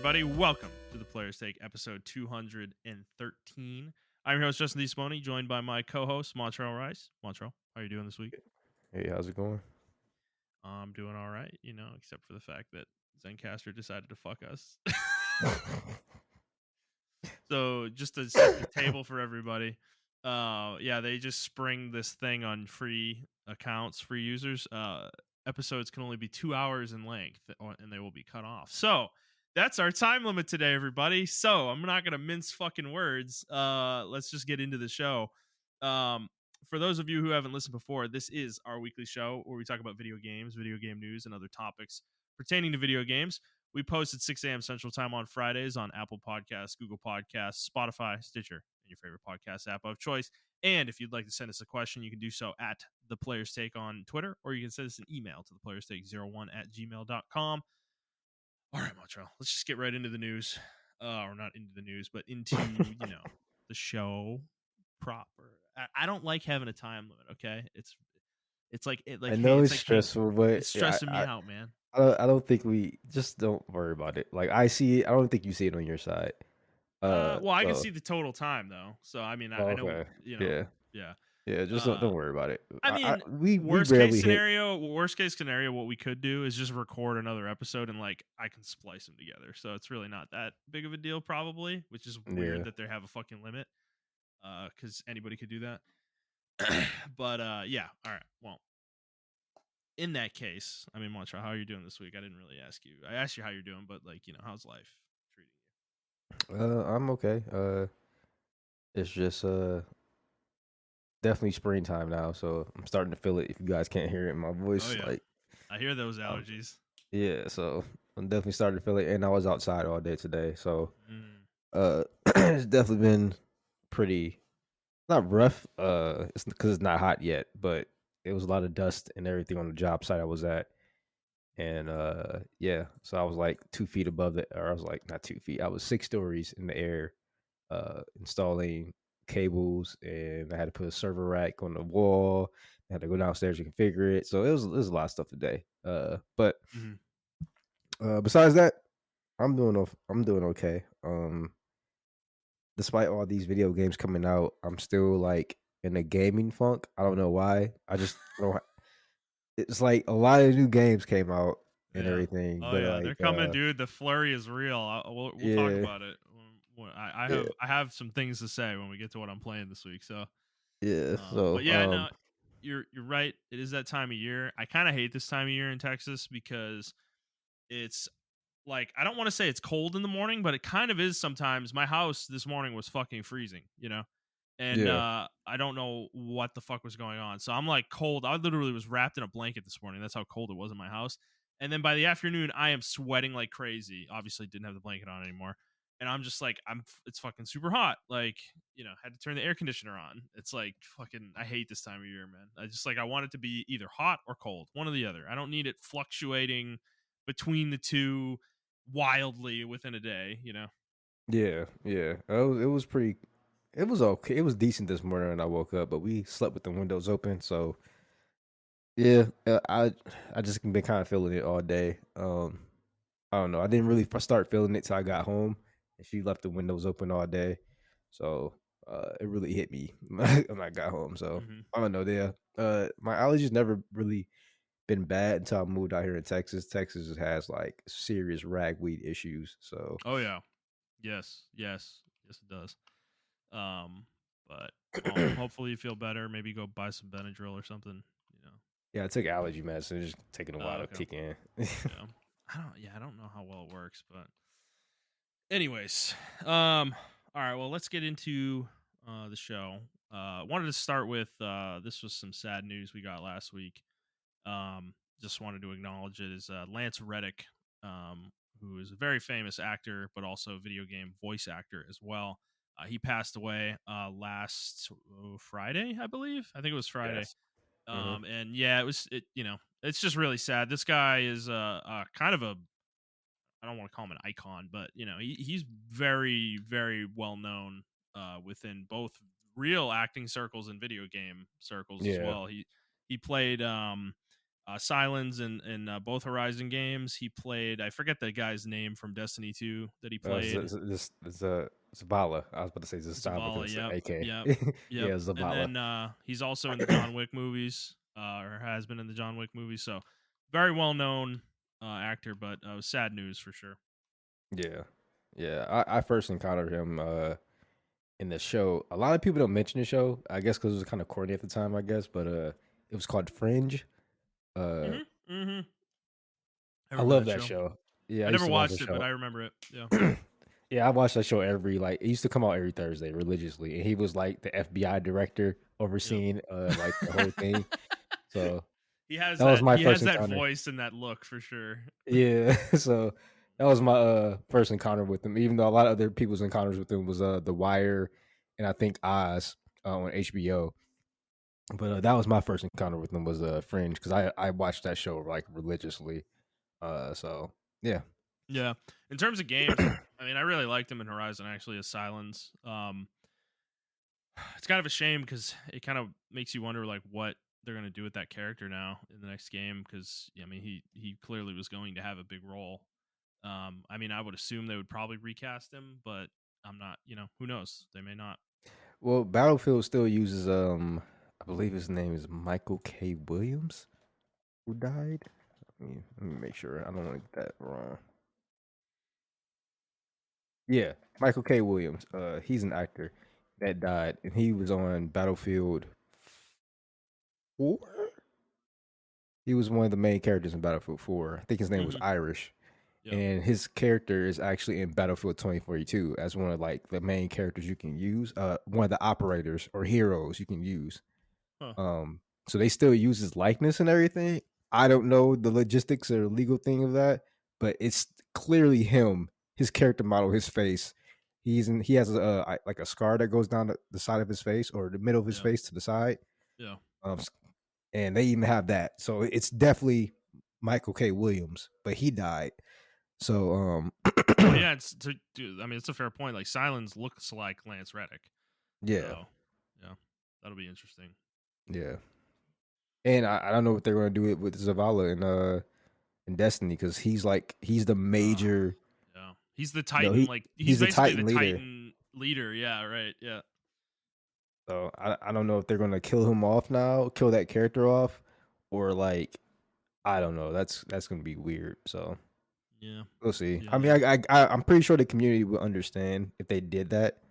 everybody. Welcome to the Players Take, episode 213. I'm your host, Justin DeSimone, joined by my co-host, Montrell Rice. Montrell, how are you doing this week? Hey, how's it going? I'm doing all right, except for the fact that Zencastr decided to fuck us. So just to set the table for everybody, they just spring this thing on free accounts, free users. Episodes can only be 2 hours in length, and they will be cut off. So that's our time limit today, everybody. So I'm not gonna mince fucking words. Let's just get into the show. For those of you who haven't listened before, this is our weekly show where we talk about video games, video game news, and other topics pertaining to video games. We post at 6 a.m. Central Time on Fridays on Apple Podcasts, Google Podcasts, Spotify, Stitcher, and your favorite podcast app of choice. And if you'd like to send us a question, you can do so at The Players Take on Twitter, or you can send us an email to theplayerstake01@gmail.com. All right, Montrell, let's just get right into the news. Or not into the news, but into, the show proper. I don't like having a time limit, okay? It's like I know it's like stressful, but it's stressing me out, man. I don't think we just don't worry about it. Like I see it, I don't think you see it on your side. Well, I can see the total time though, so I mean, I know, okay, yeah. just don't worry about it. I mean, we worst barely case scenario, what we could do is just record another episode and like I can splice them together. So it's really not that big of a deal, probably, which is weird that they have a fucking limit, because anybody could do that. But yeah, all right. Well, in that case, I mean, Montreal, how are you doing this week? I didn't really ask you. I asked you how you're doing, but like, how's life treating you. I'm okay. It's just definitely springtime now, so I'm starting to feel it. If you guys can't hear it in my voice, like I hear those allergies. Yeah, so I'm definitely starting to feel it, and I was outside all day today, so it's definitely been pretty not rough. It's because it's not hot yet, but it was a lot of dust and everything on the job site I was at, and so I was like 2 feet above it, or I was like not 2 feet. I was 6 stories in the air, installing cables, and I had to put a server rack on the wall. I had to go downstairs to configure it, so it was a lot of stuff today. But besides that, I'm doing okay. Despite all these video games coming out, I'm still like in a gaming funk. I don't know why. I just don't. It's like a lot of new games came out and everything. Oh but yeah, like, they're coming, dude. The flurry is real. We'll talk about it. I have some things to say when we get to what I'm playing this week. So so but yeah, no, you're right. It is that time of year. I kind of hate this time of year in Texas because it's like, I don't want to say it's cold in the morning, but it kind of is sometimes. My house this morning was fucking freezing, and I don't know what the fuck was going on. So I'm like cold. I literally was wrapped in a blanket this morning. That's how cold it was in my house. And then by the afternoon, I am sweating like crazy. Obviously, didn't have the blanket on anymore. And I'm just like, it's fucking super hot. Like, had to turn the air conditioner on. It's like fucking, I hate this time of year, man. I want it to be either hot or cold, one or the other. I don't need it fluctuating between the two wildly within a day, Yeah. It was pretty. It was okay. It was decent this morning when I woke up, but we slept with the windows open, so yeah. I just been kind of feeling it all day. I don't know. I didn't really start feeling it till I got home, and she left the windows open all day, so it really hit me when I got home. So I don't know. My allergies never really been bad until I moved out here in Texas. Texas has like serious ragweed issues. So yes, it does. But hopefully you feel better. Maybe go buy some Benadryl or something. Yeah, I took allergy medicine. It's just taking a while to kick in. I don't know how well it works, but anyways, all right. Well, let's get into the show. Wanted to start with this was some sad news we got last week. Just wanted to acknowledge it is Lance Reddick, who is a very famous actor, but also video game voice actor as well. He passed away last Friday, I believe. I think it was Friday. Yes. And yeah, it's just really sad. This guy is kind of I don't want to call him an icon, but he's very, very well known within both real acting circles and video game circles as well. He played Silence in both Horizon games. He played, I forget the guy's name from Destiny 2 that he played. Zavala. I was about to say Zavala Zavala. because it's Yep. AK. Yep. Yep. Yeah, And Zavala. then he's also in the John Wick movies, or has been in the John Wick movies. So very well known actor, but sad news for sure. Yeah, yeah. I first encountered him in the show. A lot of people don't mention the show, I guess, because it was kind of corny at the time. I guess, but it was called Fringe. Uh, Mm-hmm. I I remember love that that show. show. Yeah, I I used never to watch that watched it, but show. I remember it. Yeah. Yeah, I watched that show every like it used to come out every Thursday religiously, and he was like the FBI director Yep. overseeing like the whole thing. So he has that was that. my He first has that encounter. voice and that look for sure. Yeah, so that was my first encounter with him. Even though a lot of other people's encounters with him was The Wire and I think Oz on HBO. But that was my first encounter with him was Fringe because I watched that show like religiously. So yeah. Yeah. In terms of games, I mean, I really liked him in Horizon actually as Silence. It's kind of a shame because it kind of makes you wonder like what they're gonna do with that character now in the next game because I mean he clearly was going to have a big role. I mean I would assume they would probably recast him, but I'm not. Who knows? They may not. Well, Battlefield still uses I believe his name is Michael K. Williams who died. Let me make sure. I don't want to get that wrong. Yeah, Michael K. Williams. He's an actor that died, and he was on Battlefield 4. He was one of the main characters in Battlefield 4. I think his name was Hmm. Irish, Yep. and his character is actually in Battlefield 2042 as one of like the main characters you can use. One of the operators or heroes you can use. Huh. So they still use his likeness and everything. I don't know the logistics or legal thing of that, but it's clearly him, his character model, his face. He has like a scar that goes down the side of his face or the middle of his Yeah. face to the side. Yeah. Um, and they even have that. So it's definitely Michael K. Williams, but he died. So Well, yeah. I mean, it's a fair point. Like Silence looks like Lance Reddick, yeah, so yeah, that'll be interesting. yeah. And I don't know what they're going to do it with Zavala in Destiny because he's the Uh, major. yeah. He's the You know, Titan. Like he's he's the basically the Titan leader. Titan leader. Yeah. Right. Yeah. So I don't know if they're gonna kill him off now, kill that character off, or like I don't know. That's gonna be weird. So Yeah. we'll see. Yeah. I mean, Yeah. I'm pretty sure the community will understand if they did that.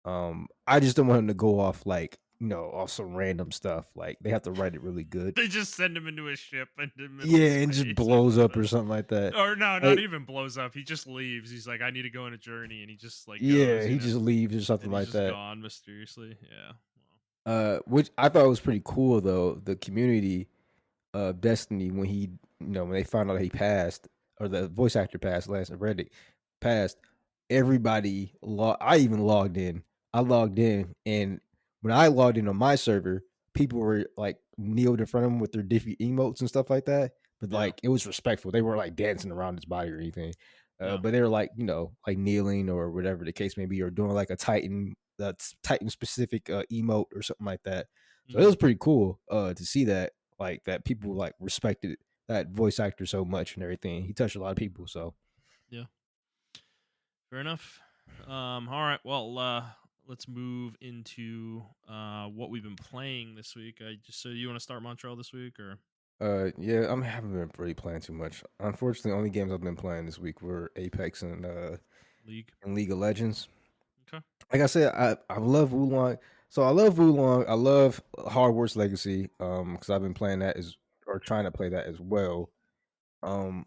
I just don't want him to go off like off some random stuff. Like they have to write it really good. They just send him into a ship in the middle of Yeah, and just space or blows up something. or something like that. Or no, not Like even blows up. He just leaves. He's like, I need to go on a journey, and he just like yeah, goes, he just leaves or something and he's like just that. gone mysteriously. Yeah. Which I thought was pretty cool though. The community of Destiny when when they found out he passed or the voice actor passed, Lance Reddick passed. Everybody, I even logged in. I logged in, and when I logged in on my server, people were like kneeled in front of him with their diffy emotes and stuff like that. But Yeah. like it was respectful. They weren't like dancing around his body or anything. Yeah. But they were like like kneeling or whatever the case may be, or doing like a Titan that's Titan specific emote or something like that. So it Hmm. was pretty cool to see that like that people like respected that voice actor so much and everything. He touched a lot of people. So Yeah. Fair enough. All right. Well, let's move into what we've been playing this week. So you want to start Montrell this week or yeah, I haven't been really playing too much. Unfortunately, the only games I've been playing this week were Apex League? and League of Legends. Okay. Like I said, I love Wulong. So I love Wulong. I love Hogwarts Legacy. Because I've been playing that as or trying to play that as well. Um,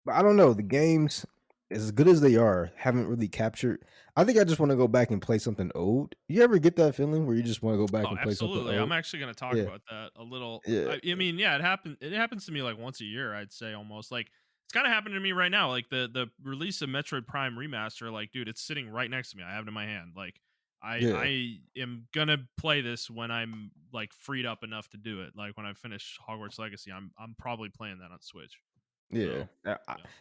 but I don't know. The games, as good as they are, haven't really captured. I think I just want to go back and play something old. You ever get that feeling where you just want to go back Oh, and play something absolutely. I'm old? actually going to talk Yeah, about that a little. yeah, I mean, yeah, it happens to me like once a year, I'd say almost. Like it's kind of happening to me right now. Like the release of Metroid Prime Remaster, like dude, it's sitting right next to me. I have it in my hand. Like yeah, I am going to play this when I'm like freed up enough to do it. Like when I finish Hogwarts Legacy, I'm probably playing that on Switch. yeah. So, yeah.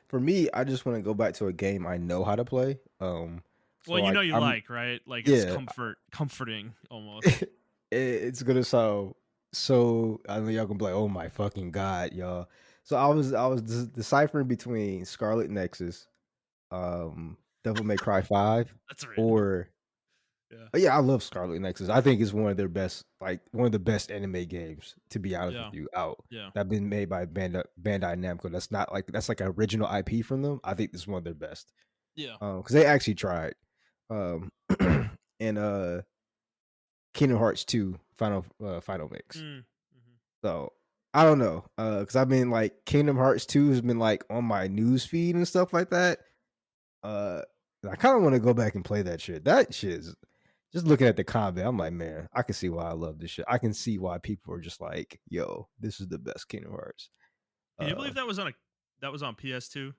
For me, I just want to go back to a game I know how to play. Well, So like you like, right? Like it's yeah, comforting almost. it's gonna sound So I know y'all gonna be like, "Oh my fucking god, y'all!" So I was deciphering between Scarlet Nexus, Devil May Cry 5, That's random. or Yeah. yeah, I love Scarlet Nexus. I think it's one of their best, like one of the best anime games. To be honest with Yeah. you, out Yeah. that been made by Bandai Namco. That's not like that's like an original IP from them. I think this is one of their best. Yeah. Because they actually tried. And Kingdom Hearts 2 final mix. Mm. Hmm. So I don't know. Because I've been like Kingdom Hearts 2 has been like on my news feed and stuff like that. Uh and I kind of want to go back and play that shit. That shit is just looking at the combat, I'm like, man, I can see why I love this shit. I can see why people are just like, yo, this is the best Kingdom Hearts. Can you Uh believe that was on PS2?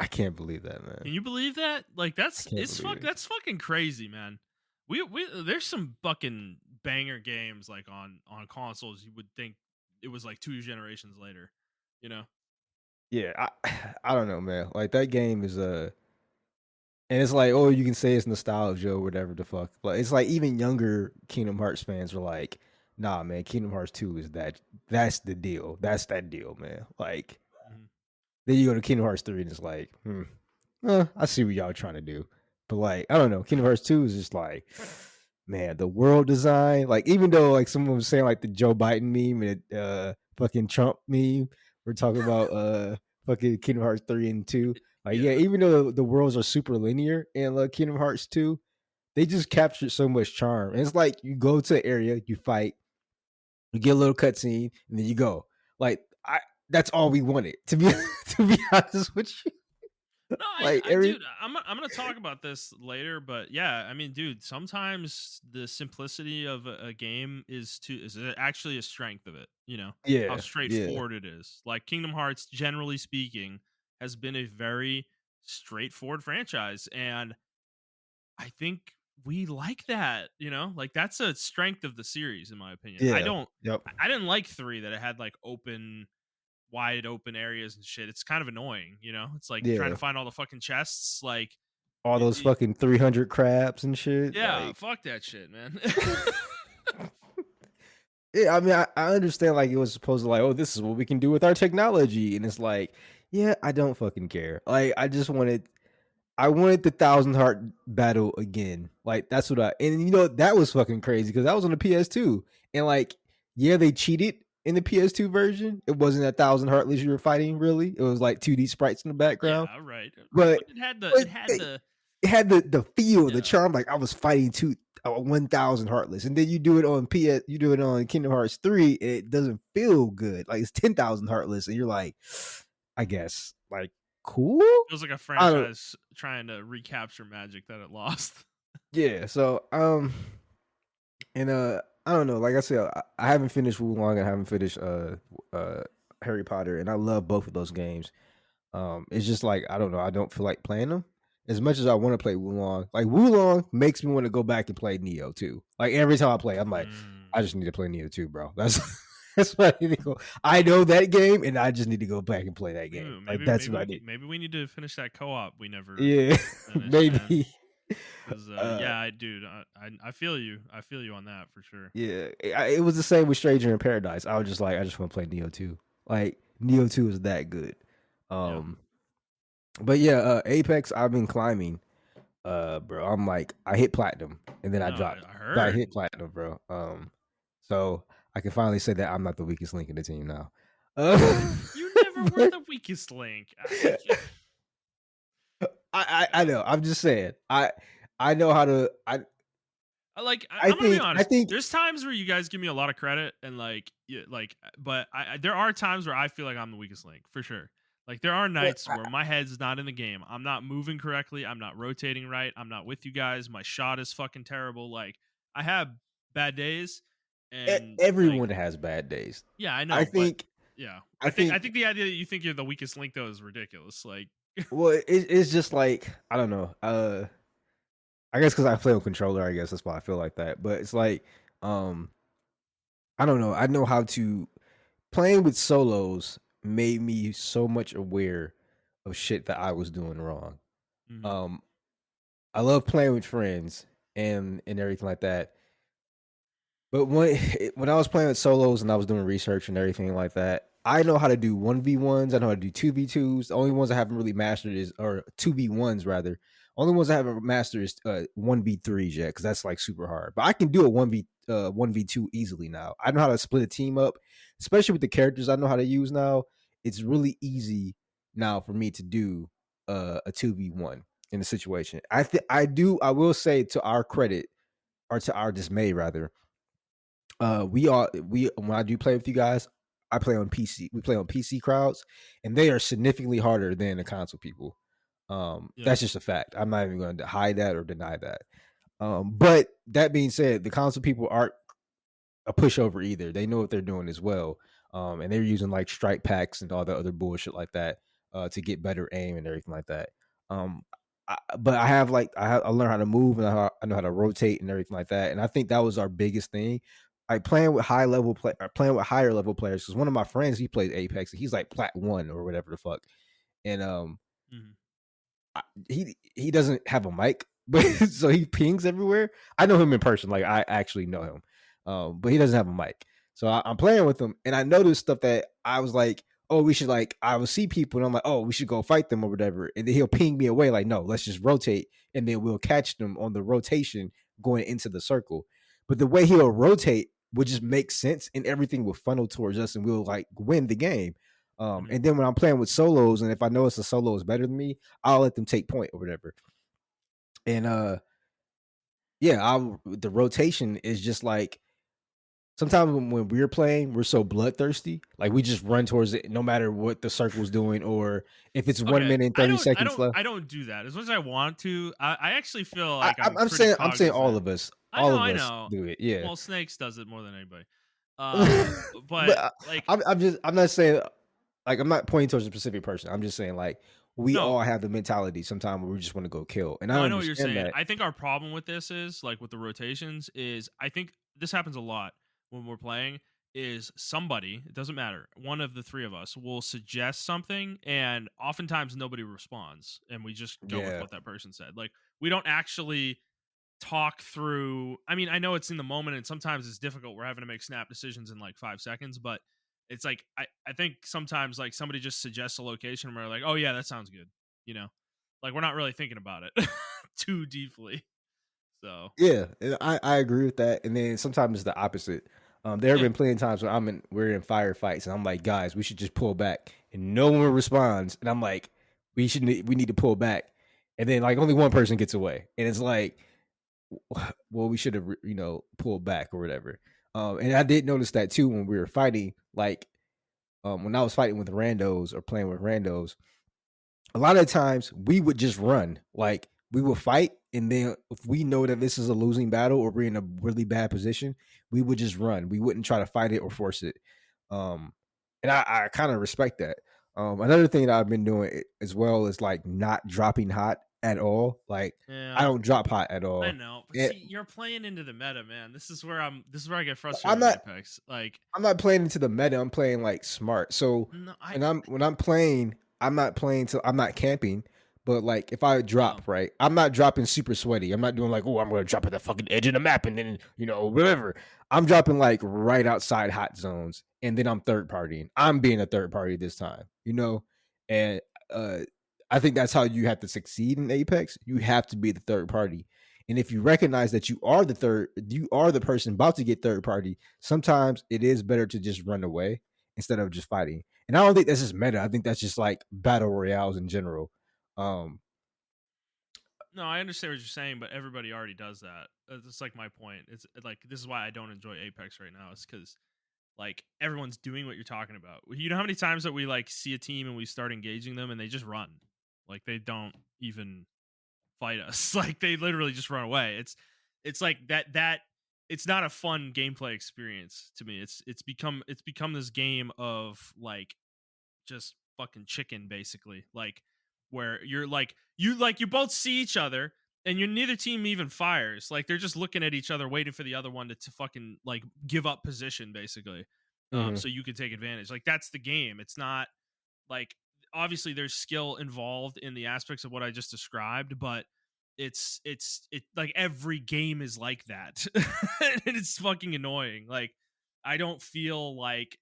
I can't believe that, man. Can you believe that? Like I can't believe it. that's fucking crazy, man. We there's some fucking banger games like on consoles you would think it was like two generations later, you know? Yeah, I don't know, man. Like that game is and it's like, oh, you can say it's nostalgia or whatever the fuck. But it's like even younger Kingdom Hearts fans are like, nah, man, Kingdom Hearts 2 is that's the deal. That's that deal, man. Like Mhm. then you go to Kingdom Hearts 3 and it's like, I see what y'all trying to do. But like, I don't know. Kingdom Hearts 2 is just like, man, the world design. Like, even though like someone was saying like the Joe Biden meme and fucking Trump meme, we're talking about fucking Kingdom Hearts 3 and 2. Like, yeah, Yeah. even though the worlds are super linear in Kingdom Hearts 2, they just captured so much charm. And it's like you go to an area, you fight, you get a little cutscene, and then you go. Like, that's all we wanted, to be to be honest with you. No, Like every dude, I'm gonna talk about this later, but yeah, I mean, dude, sometimes the simplicity of a game is actually a strength of it. You know how yeah, yeah, straightforward it is. Like Kingdom Hearts, generally speaking, has been a very straightforward franchise, and I think we like that. You know, like that's a strength of the series, in my opinion. yeah, yep, I didn't like three that it had like wide open areas and shit. It's kind of annoying, you know? It's like trying to yeah. find all the fucking chests. Like, All those it, fucking 300 crabs and shit. yeah, Like, fuck that shit, man. yeah, I mean, I understand like it was supposed to like, oh, this is what we can do with our technology, and it's like, yeah, I don't fucking care. Like, I wanted the thousand heart battle again. Like, that's what and that was fucking crazy because that was on the PS2, and like, yeah, they cheated in the PS2 version. It wasn't a thousand heartless you were fighting, really. It was like 2D sprites in the background, Yeah, right. but But it but had they, the it had the feel, the yeah. charm. Like I was fighting 1,000 Heartless, and then you do it on you do it on Kingdom Hearts 3. It doesn't feel good. Like it's 10,000 Heartless, and you're like, I guess, like cool. Feels like a I don't. franchise trying to recapture magic that it lost. Yeah. So and I don't know. Like I said, I haven't finished Wulong. I haven't finished Harry Potter, and I love both of those games. It's just like I don't know. I don't feel like playing them as much as I want to play Wulong. Like Wulong makes me want to go back and play Neo too. Like every time I play, I'm like, I Mm. just need to play Neo too, bro. That's that's what I need to go. I know that game, and I just need to go back and play that game. Ooh, Like that's what I need. maybe we need to finish that co-op we never Yeah, finished, man. maybe. Because Uh, yeah, dude, I feel you. I feel you on that for sure. yeah, it was the same with Stranger in Paradise. I was just like, I just want to play Neo 2. Like Neo 2 is that good. Yeah. Um, but yeah, Apex, I've been climbing. Bro, I'm like, I hit platinum and then I No, dropped, I but I heard. hit platinum, bro. So I can finally say that I'm not the weakest link in the team now. You never were But the weakest link. I know. I'm just saying. I know how to. I I'm gonna be think I honest. think There's times where you guys give me a lot of credit, and like, yeah, like, but there are times where I feel like I'm the weakest link for sure. Like, there are well, nights where my head's not in the game. I'm not moving correctly. I'm not rotating right. I'm not with you guys. My shot is fucking terrible. Like, I have bad days, and like, everyone has bad days. yeah, I I know, but think yeah, I I think think the idea that you think you're the weakest link though is ridiculous. Like, well, it's just like I don't know. I guess because I play on controller, I guess that's why I feel like that. But it's like, um, I don't know. I know how to playing with solos made me so much aware of shit that I was doing wrong. mhm. Um, I love playing with friends and everything like that. But when I was playing with solos and I was doing research and everything like that, I know how to do 1v1s. I know how to do 2v2s. The only ones I haven't really mastered is, or 2v1s rather. Only ones I haven't mastered is 1v3s yet, because that's like super hard. But I can do a 1v2 easily now. I know how to split a team up, especially with the characters I know how to use now. It's really easy now for me to do a 2v1 in a situation. I will say, to our credit, or to our dismay rather, we when I do play with you guys, I play on PC. We play on PC crowds, and they are significantly harder than the console people. Yeah. That's just a fact. I'm not even going to hide that or deny that. But that being said, the console people aren't a pushover either. They know what they're doing as well. And they're using like strike packs and all the other bullshit like that to get better aim and everything like that. But I learned how to move, and I know how to rotate and everything like that. And I think that was our biggest thing. Like playing with playing with higher level players. Because one of my friends, he plays Apex, and he's like plat 1 or whatever the fuck. And Mm-hmm. he doesn't have a mic, but so he pings everywhere. I know him in person, like I actually know him, but he doesn't have a mic. So I'm playing with him, and I noticed stuff that I was like, "Oh, we should like." I will see people, and I'm like, "Oh, we should go fight them or whatever." And then he'll ping me away, like, "No, let's just rotate, and then we'll catch them on the rotation going into the circle." But the way he'll rotate would just make sense, and everything will funnel towards us, and we'll like win the game. Mm-hmm. And then when I'm playing with solos, and if I know it's a solo is better than me, I'll let them take point or whatever. And yeah, the rotation is just like sometimes when we're playing, we're so bloodthirsty, like we just run towards it no matter what the circle's doing, or if it's 1 minute and 30 seconds left. I don't do that as much as I want to. I actually feel I, like I'm, I'm I'm pretty saying I'm saying cognizant. all of I us know. do it. Yeah. Well, Snakes does it more than anybody. Uh, But but like, I'm not saying, like, I'm not pointing towards a specific person. I'm just saying, like, we no, all have the mentality sometimes where we just want to go kill, and no, I I know what you're understand saying. that. I think our problem with this is like with the rotations is I think this happens a lot when we're playing. Is somebody, it doesn't matter, one of the three of us will suggest something, and oftentimes nobody responds, and we just go with Yeah. what that person said. Like we don't actually talk through. I mean, I know it's in the moment and sometimes it's difficult. We're having to make snap decisions in like 5 seconds, but it's like I think sometimes like somebody just suggests a location and we're like, oh yeah, that sounds good. You know? Like we're not really thinking about it too deeply. So Yeah, and I agree with that. And then sometimes it's the opposite. There have yeah. been plenty of times where we're in firefights, and I'm like, guys, we should just pull back, and no one responds, and I'm like, we need to pull back, and then like only one person gets away, and it's like, well, we should have pulled back or whatever. And I did notice that too when we were fighting, like when I was fighting with randos or playing with randos, a lot of times we would just run. Like we would fight, and then if we know that this is a losing battle or we're in a really bad position, we would just run. We wouldn't try to fight it or force it. Um, and I kind of respect that. Another thing that I've been doing as well is like not dropping hot at all. Like I Yeah. don't drop hot at I all. know. But It, see, you're playing into the meta, man. This is where I get frustrated I'm with not Apex. Like I'm not playing into the meta. I'm playing like smart. So no, when I'm playing, I'm not playing to I'm not camping. But like if I no. drop, right, I'm not dropping super sweaty. I'm not doing like, oh, I'm gonna drop at the fucking edge of the map and then whatever. I'm dropping like right outside hot zones, and then I'm third partying. I'm being a third party this time. And uh I think that's how you have to succeed in Apex. You have to be the third party. And if you recognize that you are the person about to get third party, sometimes it is better to just run away instead of just fighting. And I don't think that's just meta. I think that's just like battle royales in general. Um, No, I understand what you're saying, but everybody already does that. That's like my point. It's like this is why I don't enjoy Apex right now. It's because like everyone's doing what you're talking about. You know how many times that we like see a team and we start engaging them and they just run, like they don't even fight us. Like they literally just run away. It's like that. It's not a fun gameplay experience to me. It's become this game of like just fucking chicken basically, like where you both see each other and neither team even fires, like they're just looking at each other waiting for the other one to fucking like give up position basically, mhm. so you can take advantage. Like that's the game. It's not like obviously there's skill involved in the aspects of what I just described, but it like every game is like that. And it's fucking annoying. Like I don't feel like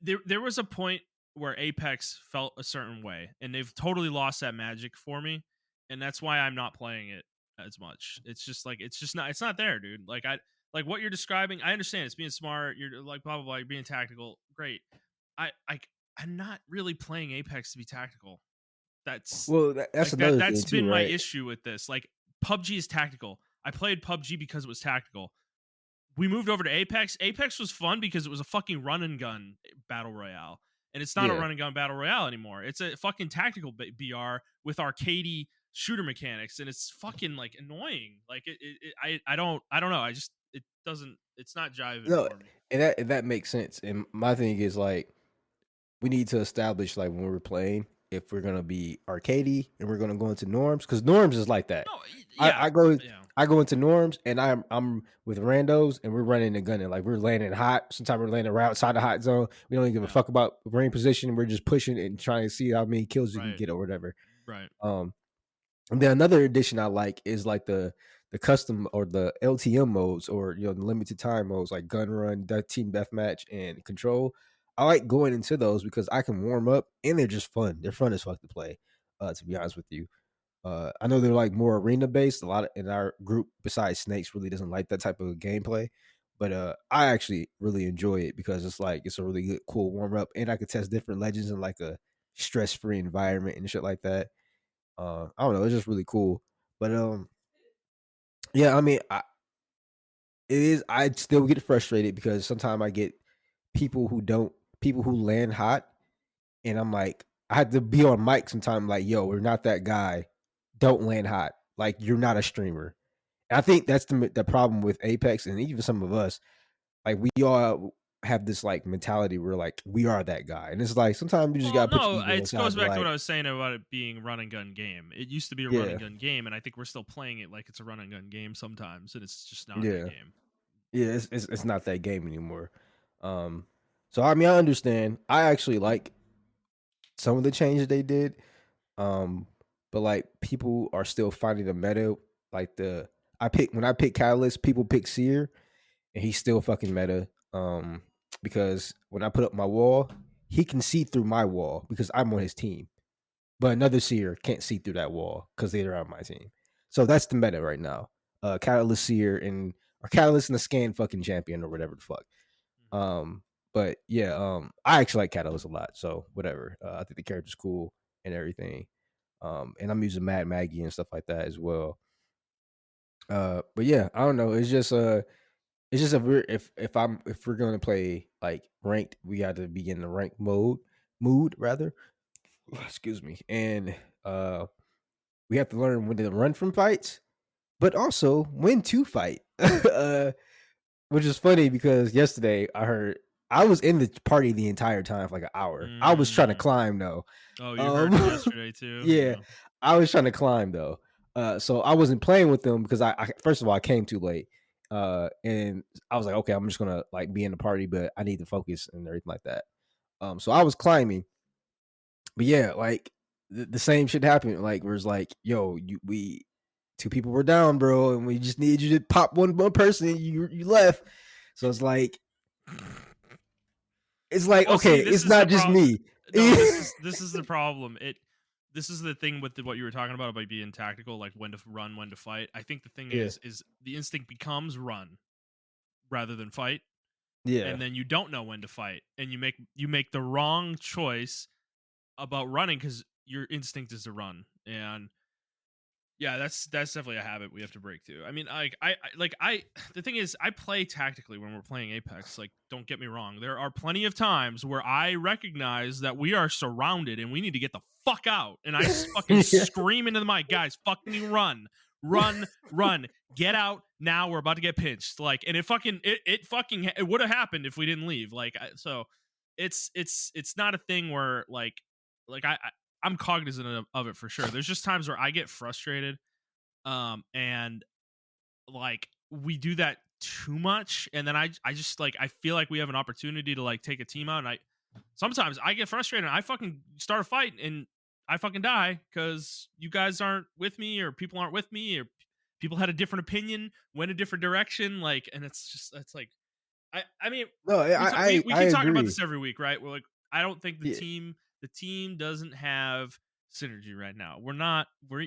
there was a point where Apex felt a certain way, and they've totally lost that magic for me, and that's why I'm not playing it as much. It's just like it's not there, dude. Like I like what you're describing. I understand it's being smart. You're like blah blah blah. You're being tactical. Great. I I'm not really playing Apex to be tactical. That's Well, that's another thing that's too, been my right? issue with this. Like PUBG is tactical. I played PUBG because it was tactical. We moved over to Apex. Apex was fun because it was a fucking run and gun battle royale. And it's not a Yeah. run and gun battle royale anymore. It's a fucking tactical BR with arcadey shooter mechanics, and it's fucking like annoying. Like I don't know. I just it doesn't. It's not jiving No, for me. and that makes sense. And my thing is like we need to establish like when we're playing if we're gonna be arcadey and we're gonna go into norms because norms is like that. No, I, yeah, I go yeah, I go into norms and I'm with randos and we're running and gunning like we're landing hot. Sometimes we're landing right outside the hot zone. We don't even give a yeah. fuck about range position. We're just pushing and trying to see how many kills we can Right, get or whatever. right. Um, and then another addition I like is like the custom or the LTM modes or the limited time modes like gun run, team deathmatch, and control. I like going into those because I can warm up and they're just fun. They're fun as fuck to play. To be honest with you, I know they're like more arena based. A lot in our group, besides Snakes, really doesn't like that type of gameplay. But I actually really enjoy it because it's like it's a really good, cool warm up, and I could test different legends in like a stress free environment and shit like that. I don't know, it's just really cool. But yeah, I mean, it is. I still get frustrated because sometimes I get people who don't people who land hot, and I'm like, I had to be on mic sometime. Like, yo, we're not that guy. Don't land hot. Like, you're not a streamer. And I think that's the problem with Apex and even some of us. Like, we all have this like mentality where like we are that guy, and it's like sometimes you just Well, gotta put no, your ego it aside. goes To back to what like, I was saying about it being run and gun game. It used to be a run yeah, and gun game, and I think we're still playing it like it's a run and gun game sometimes, and it's just not that yeah, game. yeah. It's not that game anymore. Um, so I mean, I understand. I actually like some of the changes they did. Um, but like people are still finding the meta. Like when I pick Catalyst, people pick Seer, and he's still fucking meta. Because when I put up my wall, he can see through my wall because I'm on his team. But another Seer can't see through that wall because they're on my team. So that's the meta right now. Catalyst Seer and or Catalyst and the Scan fucking champion or whatever the fuck. Um, but yeah, I actually like Catalyst a lot. So whatever. I think the character's cool and everything. And I'm using Mad Maggie and stuff like that as well. But yeah, I don't know. It's just a weird if we're gonna play like ranked, we got to be in the ranked mood rather. Excuse me, and we have to learn when to run from fights, but also when to fight. Which is funny because yesterday I was in the party the entire time for like an hour. I was trying to Mm. climb though. Oh, you heard me Um, yesterday too. yeah, Yeah. I was trying to climb though. So I wasn't playing with them because I first of all I came too late. And I was like, okay, I'm just gonna like be in the party, but I need to focus and everything like that. So I was climbing, but yeah, like the same shit happened. Like where it's like, yo, we two people were down, bro, and we just need you to pop one person. And you left, so it's like Well, okay, see, this it's is the not just problem. me. No, this is the problem. This is the thing with what you were talking about being tactical, like when to run, when to fight. I think the thing Yeah, is the instinct becomes run rather than fight, yeah, and then you don't know when to fight, and you make the wrong choice about running because your instinct is to run. And yeah, that's definitely a habit we have to break too. I mean, I the thing is I play tactically when we're playing Apex. Like, don't get me wrong. There are plenty of times where I recognize that we are surrounded and we need to get the fuck out. And I fucking yeah, scream into the mic, guys, fucking run. Run, run. Get out now. We're about to get pinched. Like, and it would have happened if we didn't leave. Like, so it's not a thing where I'm cognizant of it for sure. There's just times where I get frustrated, and like we do that too much, and then I just like I feel like we have an opportunity to like take a team out, and I sometimes I get frustrated and I fucking start a fight, and I fucking die because you guys aren't with me, or people aren't with me, or people had a different opinion, went a different direction. Like, and it's like, I mean, No, we I keep talking about agree. this every week, right? We're like, I don't think Yeah. the team doesn't have synergy right now.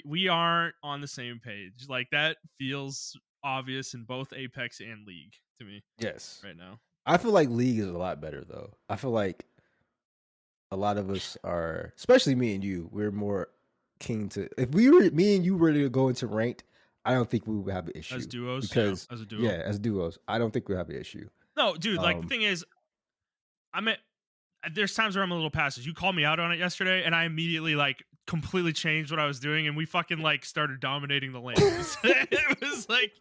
We aren't on the same page. Like, that feels obvious in both Apex and League to me Yes. right now. I feel like League is a lot better though. I feel like a lot of us are, especially me and you, we're more keen to. If we were me and you were to go into ranked, I don't think we would have an As issue duos, yeah, because as a duo. yeah, as duos, I don't think we have an issue. No, dude, like, the Um, thing is, I'm at there's times where I'm a little passive. You called me out on it yesterday, and I immediately, like, completely changed what I was doing, and we fucking, like, started dominating the lane. It was like,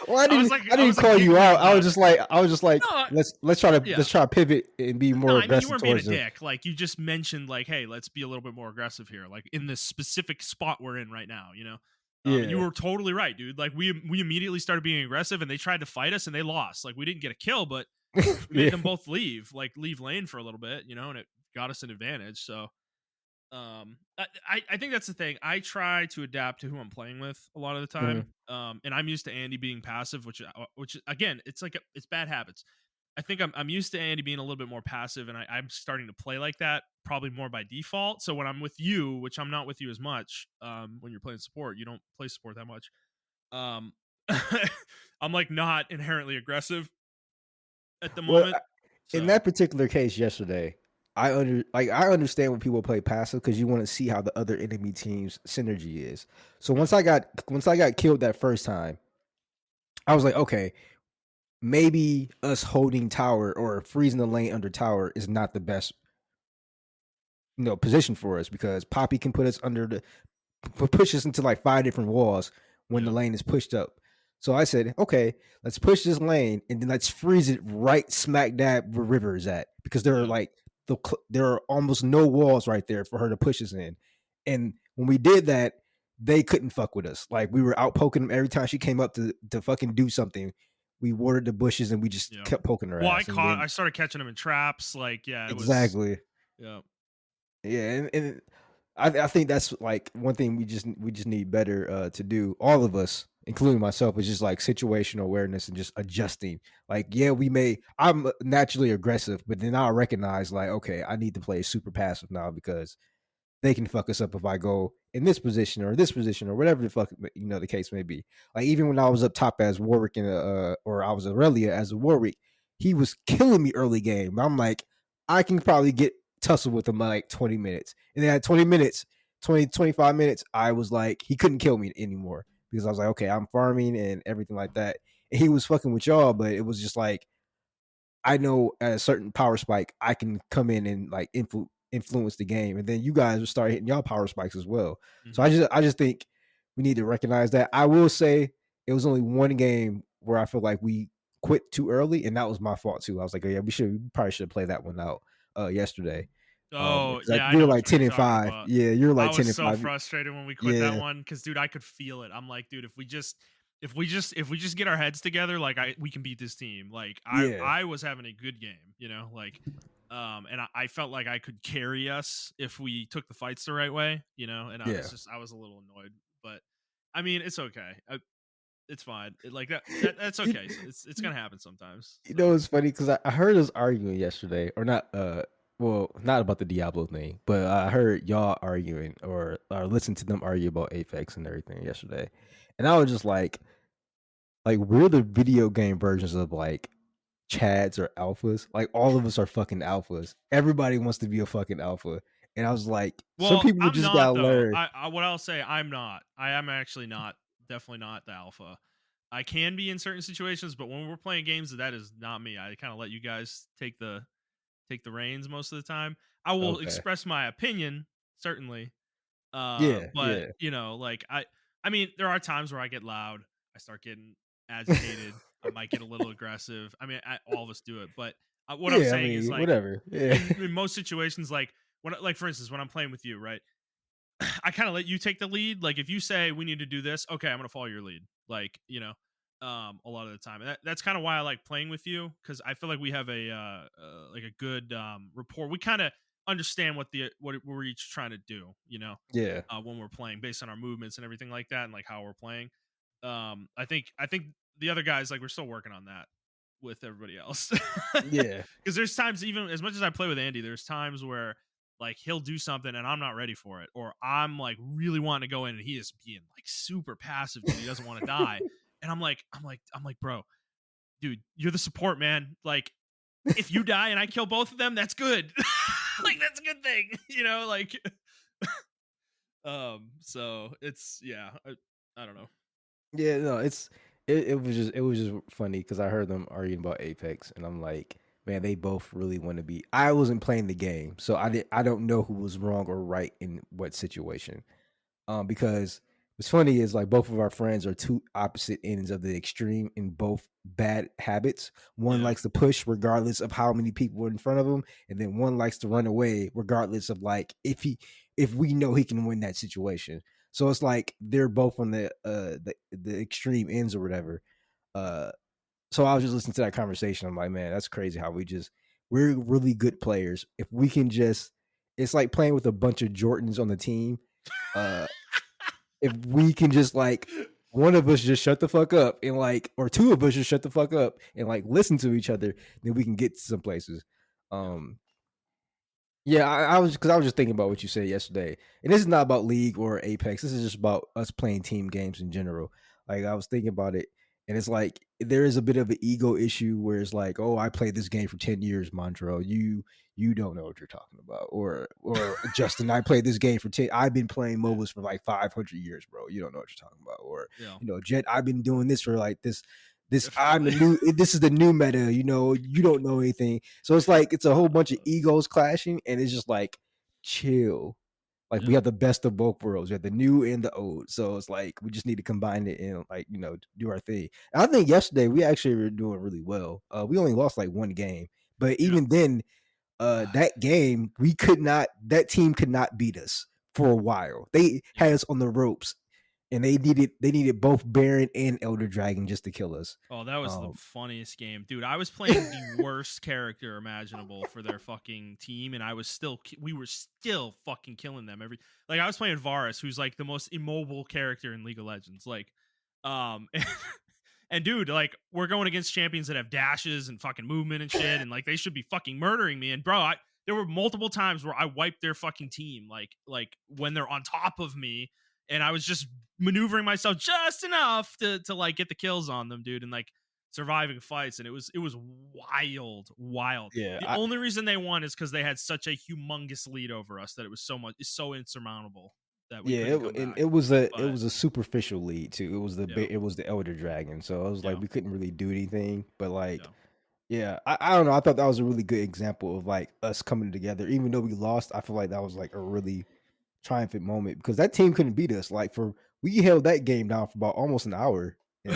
well, I I didn't was like call you giggling out. about it. I was just like, No, yeah. let's try to pivot and be No, more I mean, you aggressive weren't being a towards them. dick. Like, you just mentioned, like, hey, let's be a little bit more aggressive here, like, in this specific spot we're in right now, you know? And you Yeah, were totally right, dude. Like, we immediately started being aggressive, and they tried to fight us, and they lost. Like, we didn't get a kill, but we made yeah. them both leave lane for a little bit, you know, and it got us an advantage. So, I think that's the thing. I try to adapt to who I'm playing with a lot of the time. Mhm. And I'm used to Andy being passive, which again, it's like it's bad habits. I think I'm used to Andy being a little bit more passive, and I'm starting to play like that probably more by default. So when I'm with you, which I'm not with you as much, when you're playing support, you don't play support that much. Um, I'm like not inherently aggressive at the Well, moment. in So that particular case yesterday, I understand when people play passive because you want to see how the other enemy team's synergy is. So yeah, once I got killed that first time, I was like, okay, maybe us holding tower or freezing the lane under tower is not the best position for us because Poppy can put us under the push us into like 5 different walls when the yeah, lane is pushed up. So I said, okay, let's push this lane and then let's freeze it right smack dab where River is at because yeah, there are almost no walls right there for her to push us in. And when we did that, they couldn't fuck with us. Like we were out poking them every time she came up to fucking do something. We watered the bushes and we just yeah. kept poking her Well, ass. And then I started catching them in traps. Like, yeah, it was, exactly, yeah, yeah, and I think that's like one thing we just need better to do. All of us, including myself, is just like situational awareness and just adjusting. Like, yeah, I'm naturally aggressive, but then I'll recognize like, okay, I need to play super passive now because they can fuck us up if I go in this position or whatever the fuck the case may be. Like even when I was up top as Warwick or I was Aurelia as a Warwick, he was killing me early game. I'm like, I can probably get tussle with him like 20 minutes. And then at 20 minutes, 25 minutes, I was like, he couldn't kill me anymore because I was like, okay, I'm farming and everything like that. And he was fucking with y'all, but it was just like I know at a certain power spike, I can come in and like influence the game, and then you guys will start hitting y'all power spikes as well. So hmm I just think we need to recognize that. I will say it was only one game where I feel like we quit too early, and that was my fault too. I was like, oh, yeah, we probably should play that one out yesterday. Oh, Because yeah, I we were know which like one you're 10 and talking 5. about. Yeah, you were I like was 10 and so 5. frustrated when we quit that Yeah, one because, dude, I could feel it. I'm like, dude, if we just get our heads together, like, we can beat this team. Like, yeah, I was having a good game, you know, like, and I felt like I could carry us if we took the fights the right way, you know, and yeah. I was a little annoyed, but I mean, it's okay. It's fine. Like that's you, okay. So it's gonna happen sometimes. You know, So it's funny because I heard us arguing yesterday, or not. Well, not about the Diablo thing, but I heard y'all arguing or listened to them argue about Apex and everything yesterday, and I was just like we're the video game versions of like Chads or alphas. Like all of us are fucking alphas. Everybody wants to be a fucking alpha, and I was like, some well, people I'm just not gotta though. learn. I what I'll say, I'm not. I am actually not. Definitely not the alpha. I can be in certain situations, but when we're playing games, that is not me. I kind of let you guys take the reins most of the time. I will Okay. express my opinion, certainly. Yeah. But Yeah. you know, like I mean, there are times where I get loud. I start getting agitated. I might get a little aggressive. I mean, all of us do it, but what I'm Yeah. I saying is mean, like whatever. Yeah. in most situations, like for instance, when I'm playing with you, right? I kind of let you take the lead. Like if you say we need to do this, okay, I'm gonna follow your lead. Like you know, a lot of the time, and that's kind of why I like playing with you because I feel like we have a like a good rapport. We kind of understand what we're each trying to do, Yeah. when we're playing based on our movements and everything like that, and like how we're playing. I think the other guys, like, we're still working on that with everybody else. Yeah. Because there's times, even as much as I play with Andy, there's times where like he'll do something and I'm not ready for it, or I'm like really wanting to go in and he is being like super passive, dude. He doesn't want to die, and I'm like, bro, dude, you're the support, man. Like, if you die and I kill both of them, that's good. Like, that's a good thing, like. So it's, yeah, I don't know. Yeah, no, it was just funny because I heard them arguing about Apex, and I'm like, man, they both really want to be. I wasn't playing the game, so I don't know who was wrong or right in what situation. Because what's funny is like both of our friends are two opposite ends of the extreme in both bad habits. One Yeah. likes to push regardless of how many people are in front of him, and then one likes to run away regardless of like if we know he can win that situation. So it's like they're both on the extreme ends or whatever. Uh so I was just listening to that conversation. I'm like, man, that's crazy how we're really good players. If we can just it's like playing with a bunch of Jordans on the team. Uh if we can just like one of us just shut the fuck up and like or two of us just shut the fuck up and like listen to each other, then we can get to some places. Yeah. Um yeah, I was because I was just thinking about what you said yesterday, and this is not about League or Apex. This is just about us playing team games in general. Like I was thinking about it, and it's like there is a bit of an ego issue where it's like, oh, I played this game for 10 years, Montrell. You don't know what you're talking about, or Justin, I played this game for 10. I've been playing Yeah. MOBAs for like 500 years, bro. You don't know what you're talking about, or Yeah. Jet, I've been doing this for like this I'm the Definitely. new this is the new meta, you don't know anything. So it's like it's a whole bunch of Uh, egos clashing and it's just like chill. Like we yeah. have the best of both worlds. We have the new and the old. So it's like we just need to combine it and like, do our thing. And I think yesterday we actually were doing really well. We only lost like one game. But Yeah. even then, that game, that team could not beat us for a while. They had Yeah. us on the ropes and they needed both Baron and Elder Dragon just to kill us. Oh, that was the Um, funniest game, dude. I was playing the worst character imaginable for their fucking team, and we were still fucking killing them every. Like, I was playing Varus, who's like the most immobile character in League of Legends. Like, and dude, like, we're going against champions that have dashes and fucking movement and shit, and like they should be fucking murdering me. And bro, there were multiple times where I wiped their fucking team, like when they're on top of me, and I was just maneuvering myself just enough to like get the kills on them, dude, and like surviving fights. And it was wild. yeah, The I, only reason they won is because they had such a humongous lead over us that it's so insurmountable that we yeah, couldn't come and back. it But was a superficial lead too. yeah, It was the Elder Dragon, so I was like yeah, we couldn't really do anything. But like, yeah. yeah, I don't know. I thought that was a really good example of like us coming together. Even though we lost, I feel like that was like a really triumphant moment because that team couldn't beat us. Like we held that game down for about almost an hour, and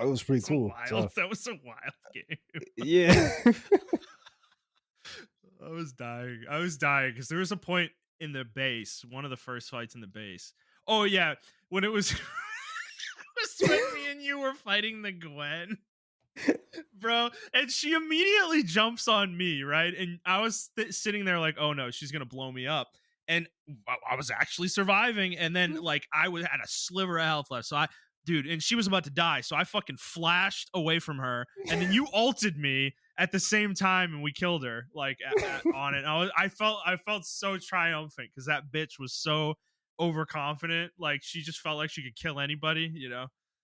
it was pretty So cool. wild. So That was a wild game. yeah, I was dying because there was a point in the base, one of the first fights in the base. Oh yeah, when it was, it was when me and you were fighting the Gwen, bro, and she immediately jumps on me, right? And I was sitting there like, oh no, she's gonna blow me up. And I was actually surviving, and then like had a sliver of health left, so dude, and she was about to die, so I fucking flashed away from her, and then you ulted me at the same time, and we killed her like on it. I felt so triumphant because that bitch was so overconfident, like she just felt like she could kill anybody.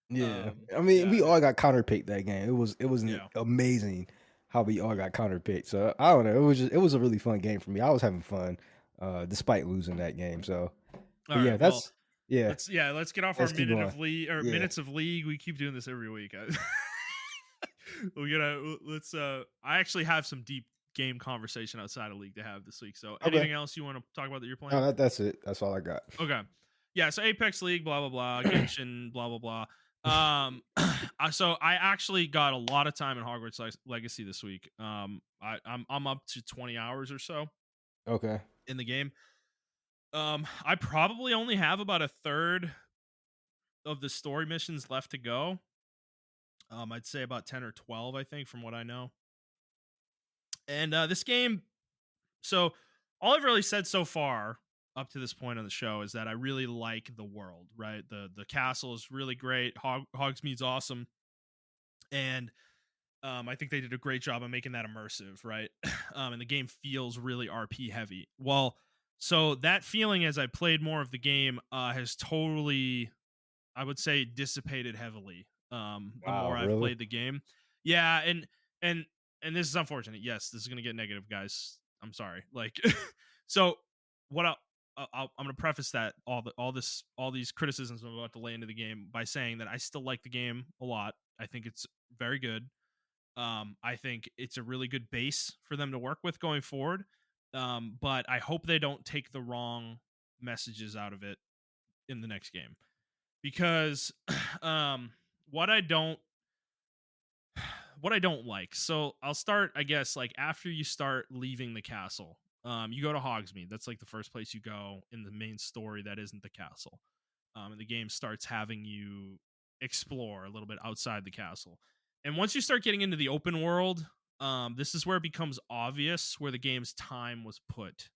yeah. I mean, Yeah, we all got counterpicked that game. It was yeah. amazing how we all got counterpicked. So I don't know. It was a really fun game for me. I was having fun, despite losing that game. So, All but yeah, right, well, yeah. let's get off our Let's keep going. Yeah. minutes of league. We keep doing this every week. Let's I actually have some deep game conversation outside of league to have this week. So Okay. anything else you want to talk about that you're No, playing? that's it. That's all I got. Okay. Yeah, so Apex League, blah blah blah, Genshin, blah blah blah. So I actually got a lot of time in Hogwarts Legacy this week. I'm up to 20 hours or so Okay. in the game. I probably only have about a third of the story missions left to go. I'd say about 10 or 12, I think, from what I know. And this game, so all I've really said so far up to this point on the show is that I really like the world, right? The castle is really great. Hogsmeade's awesome. And I think they did a great job of making that immersive, right? And the game feels really RP heavy. Well, so that feeling as I played more of the game has totally, I would say, dissipated heavily. The more Wow, I've really? played the game, yeah, and and this is unfortunate. Yes, this is gonna get negative, guys. I'm sorry. Like, so what I'm gonna preface that all these criticisms I'm about to lay into the game by saying that I still like the game a lot. I think it's very good. I think it's a really good base for them to work with going forward. But I hope they don't take the wrong messages out of it in the next game because what I don't what I don't like. So I'll start, I guess, like after you start leaving the castle. You go to Hogsmeade. That's like the first place you go in the main story that isn't the castle. And the game starts having you explore a little bit outside the castle. And once you start getting into the open world, this is where it becomes obvious where the game's time was put,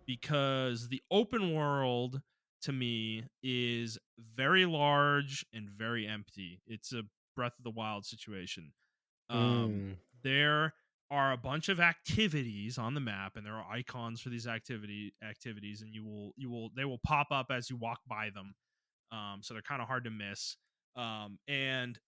because the open world to me is very large and very empty. It's a Breath of the Wild situation. um, Mm. there are a bunch of activities on the map, and there are icons for these activities, and they will pop up as you walk by them. So they're kind of hard to miss. And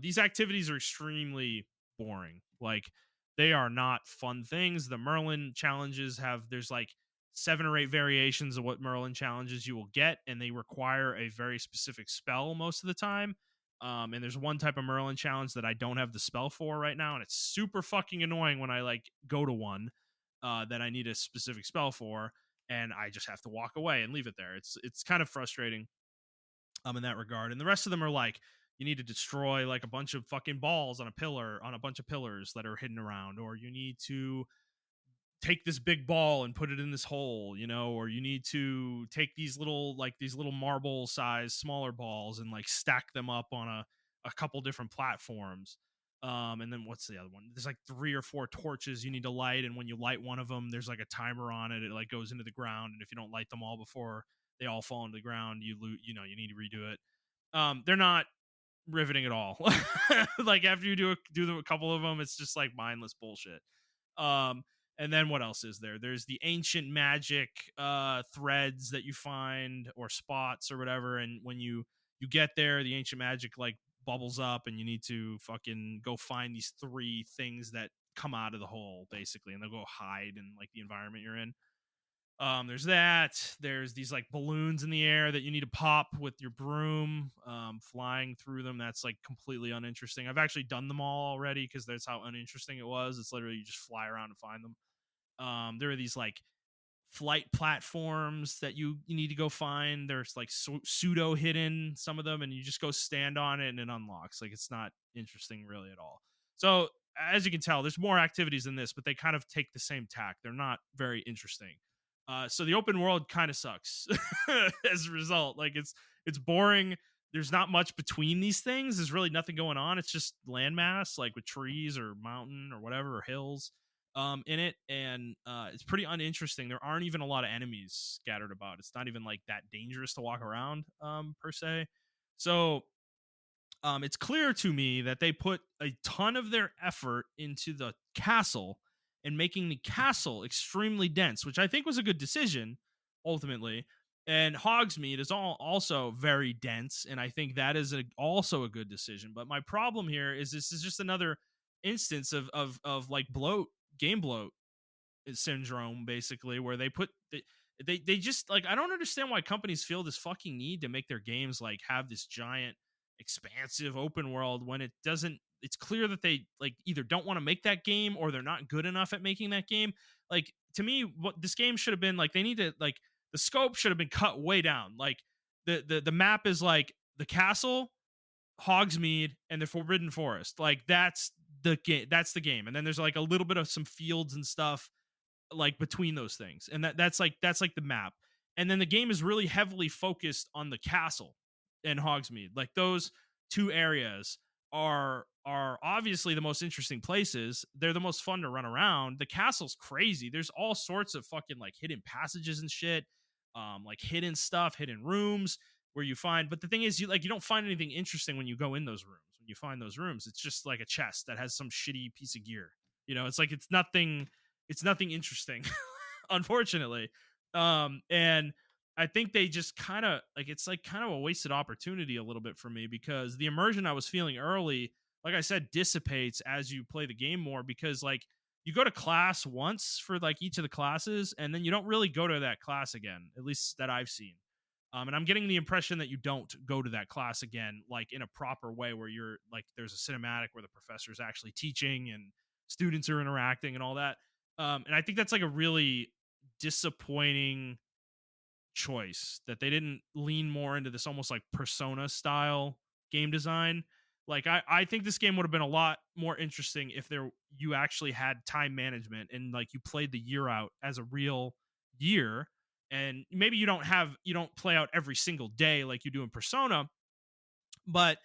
these activities are extremely boring. Like, they are not fun things. The Merlin challenges there's like 7 or 8 variations of what Merlin challenges you will get, and they require a very specific spell most of the time. And there's one type of Merlin challenge that I don't have the spell for right now, and it's super fucking annoying when I like go to one that I need a specific spell for, and I just have to walk away and leave it there. It's kind of frustrating in that regard. And the rest of them are like, you need to destroy like a bunch of fucking balls on a bunch of pillars that are hidden around, or you need to take this big ball and put it in this hole, or you need to take these little marble size smaller balls and like stack them up on a couple different platforms. And then what's the other one? There's like 3 or 4 torches you need to light, and when you light one of them, there's like a timer on it. It like goes into the ground, and if you don't light them all before they all fall into the ground, you need to redo it. They're not riveting at all. Like after you do a couple of them, it's just like mindless bullshit. Um, and then what else is there? There's the ancient magic threads that you find, or spots or whatever, and when you get there, the ancient magic like bubbles up, and you need to fucking go find these 3 things that come out of the hole basically, and they'll go hide in like the environment you're in. There's that. There's these like balloons in the air that you need to pop with your broom, flying through them. That's like completely uninteresting. I've actually done them all already because that's how uninteresting it was. It's literally you just fly around and find them. There are these like flight platforms that you need to go find. There's like pseudo hidden, some of them, and you just go stand on it and it unlocks. Like, it's not interesting really at all. So as you can tell, there's more activities in this, but they kind of take the same tack. They're not very interesting. So the open world kind of sucks as a result. Like, it's boring. There's not much between these things. There's really nothing going on. It's just landmass, like with trees or mountain or whatever, or hills in it, and it's pretty uninteresting. There aren't even a lot of enemies scattered about. It's not even like that dangerous to walk around per se. So it's clear to me that they put a ton of their effort into the castle and making the castle extremely dense, which I think was a good decision ultimately. And Hogsmeade is also very dense, and I think that is also a good decision. But my problem here is this is just another instance of like game bloat syndrome, basically, where they just like, I don't understand why companies feel this fucking need to make their games like have this giant expansive open world when it doesn't. It's clear that they like either don't want to make that game, or they're not good enough at making that game. Like, to me, what this game should have been like, they need to like, the scope should have been cut way down. Like, the map is like the castle, Hogsmeade, and the Forbidden Forest. Like, that's the game. That's the game. And then there's like a little bit of some fields and stuff like between those things, and that's like the map. And then the game is really heavily focused on the castle and Hogsmeade, like those 2 areas. are obviously the most interesting places. They're the most fun to run around. The castle's crazy. There's all sorts of fucking like hidden passages and shit, like hidden stuff, hidden rooms where you find. But the thing is, you don't find anything interesting when you go in those rooms. When you find those rooms, it's just like a chest that has some shitty piece of gear. It's like it's nothing. It's nothing interesting, unfortunately. And I think they just kind of like it's like kind of a wasted opportunity a little bit for me because the immersion I was feeling early, like I said, dissipates as you play the game more because like you go to class once for like each of the classes and then you don't really go to that class again, at least that I've seen. And I'm getting the impression that you don't go to that class again, like in a proper way where you're like there's a cinematic where the professor is actually teaching and students are interacting and all that. And I think that's like a really disappointing choice that they didn't lean more into this almost like persona style game design. Like I think this game would have been a lot more interesting if you actually had time management and like you played the year out as a real year, and maybe you don't play out every single day like you do in Persona, but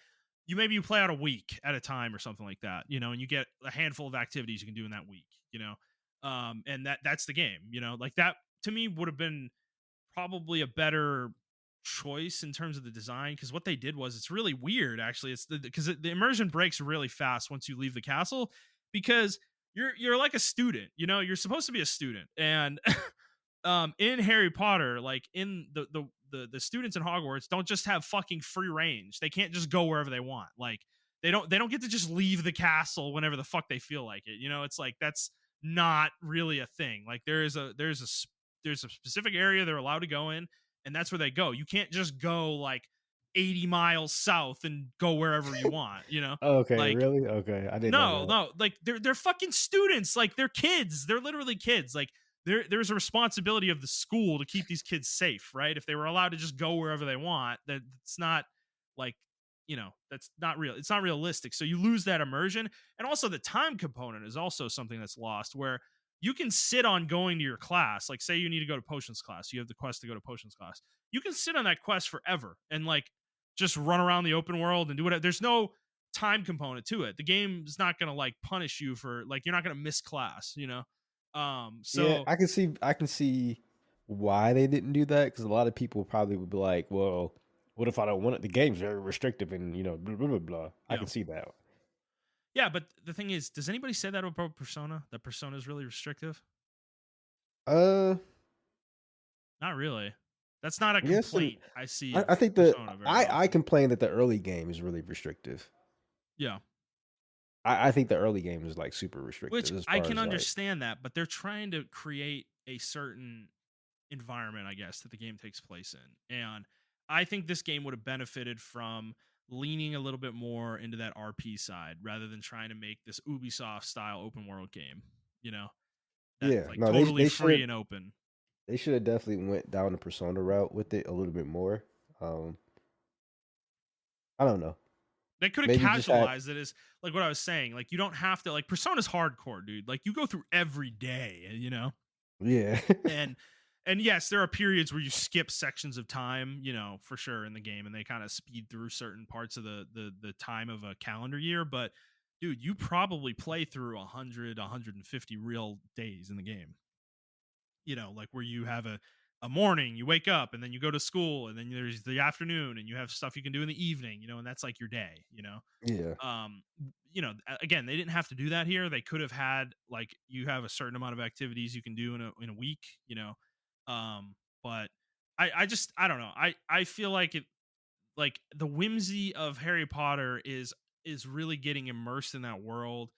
you play out a week at a time or something like that, and you get a handful of activities you can do in that week, and that's the game, like that to me would have been probably a better choice in terms of the design because what they did was it's really weird actually. It's because the immersion breaks really fast once you leave the castle because you're like a student, you're supposed to be a student, and in Harry Potter, like in the students in Hogwarts don't just have fucking free range. They can't just go wherever they want. Like they don't get to just leave the castle whenever the fuck they feel like it. It's like that's not really a thing. Like there's a specific area they're allowed to go in, and that's where they go. You can't just go like 80 miles south and go wherever you want, Okay, like really? Okay, I didn't know no, that. no, like they're fucking students. Like they're kids. They're literally kids. Like there's a responsibility of the school to keep these kids safe, right? If they were allowed to just go wherever they want, that it's not like that's not real. It's not realistic. So you lose that immersion, and also the time component is also something that's lost. Where you can sit on going to your class, like say you need to go to potions class, you have the quest to go to potions class. You can sit on that quest forever and like just run around the open world and do whatever. There's no time component to it. The game's not gonna like punish you for like you're not gonna miss class, Yeah, So I can see why they didn't do that because a lot of people probably would be like, "Well, what if I don't want it? The game's very restrictive, and blah blah blah blah." I yeah. can see that. Yeah, but the thing is, does anybody say that about Persona? That Persona is really restrictive? Uh, Not really. That's not a yes, and complaint I see I of think Persona very I often. complain that the early game is really restrictive. Yeah. I think the early game is like super Which restrictive as I far can as like understand that, but they're trying to create a certain environment, I guess, that the game takes place in. And I think this game would have benefited from leaning a little bit more into that RP side rather than trying to make this Ubisoft style open world game, you know, that's yeah, like no, totally they free should and open. they should have definitely went down the Persona route with it a little bit more. Um, I don't know, They could have maybe just had casualized it as like what I was saying. Like you don't have to like Persona's hardcore, dude. Like you go through every day, yeah and and yes, there are periods where you skip sections of time, for sure in the game, and they kind of speed through certain parts of the time of a calendar year. But dude, you probably play through 100, 150 real days in the game. Like where you have a morning, you wake up, and then you go to school, and then there's the afternoon, and you have stuff you can do in the evening, and that's like your day. yeah um Again, they didn't have to do that here. They could have had like you have a certain amount of activities you can do in a week, but I don't know. I feel like it, like the whimsy of Harry Potter is really getting immersed in that world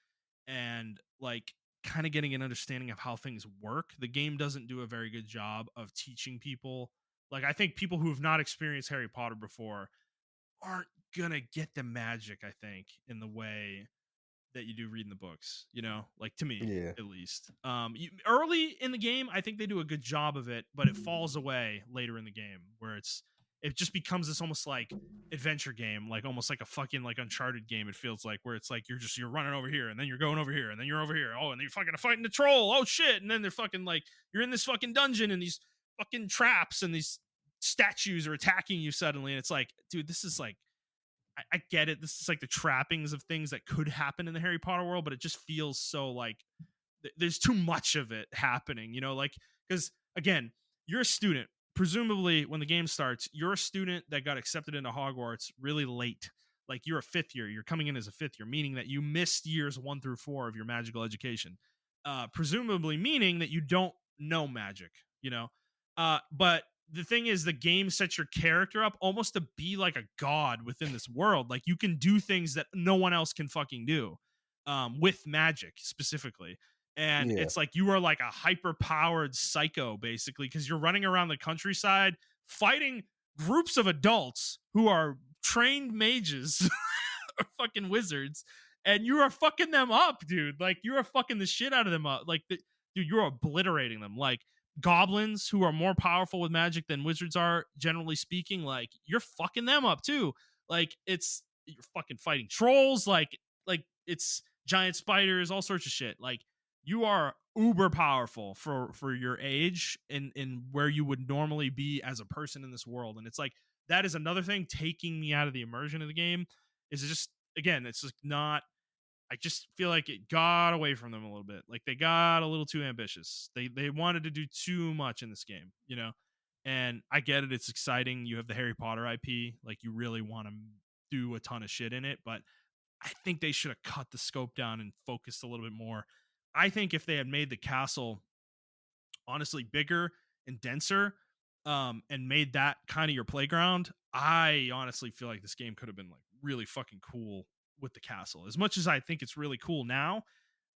and like kind of getting an understanding of how things work. The game doesn't do a very good job of teaching people. Like I think people who have not experienced Harry Potter before aren't gonna get the magic, I think, in the way that you do reading the books, like to me yeah at least. Early in the game, I think they do a good job of it, but it falls away later in the game where it just becomes this almost like adventure game, like almost like a fucking like Uncharted game. It feels like where it's like you're running over here and then you're going over here and then you're over here. Oh, and then you're fucking fighting the troll. Oh shit! And then they're fucking like you're in this fucking dungeon and these fucking traps and these statues are attacking you suddenly, and it's like, dude, this is like I get it. This is like the trappings of things that could happen in the Harry Potter world, but it just feels so like there's too much of it happening, like because again, you're a student. Presumably, when the game starts, you're a student that got accepted into Hogwarts really late. Like you're a fifth year. You're coming in as a fifth year, meaning that you missed years 1 through 4 of your magical education. Presumably, meaning that you don't know magic. But the thing is, the game sets your character up almost to be like a god within this world. Like you can do things that no one else can fucking do, with magic specifically. And Yeah. it's like you are like a hyper powered psycho basically, because you're running around the countryside fighting groups of adults who are trained mages or fucking wizards, and you are fucking them up, dude. Like you are fucking the shit out of them up. Like dude, you're obliterating them. Like goblins who are more powerful with magic than wizards are, generally speaking, like you're fucking them up too. Like you're fucking fighting trolls, like it's giant spiders, all sorts of shit. Like you are uber powerful for your age and where you would normally be as a person in this world. And it's like that is another thing taking me out of the immersion of the game. Is just, again, it's just not, I just feel like it got away from them a little bit. Like they got a little too ambitious. They wanted to do too much in this game. And I get it, it's exciting. You have the Harry Potter IP, like you really want to do a ton of shit in it, but I think they should have cut the scope down and focused a little bit more. I think if they had made the castle honestly bigger and denser, and made that kind of your playground, I honestly feel like this game could have been like really fucking cool with the castle. As much as I think it's really cool now,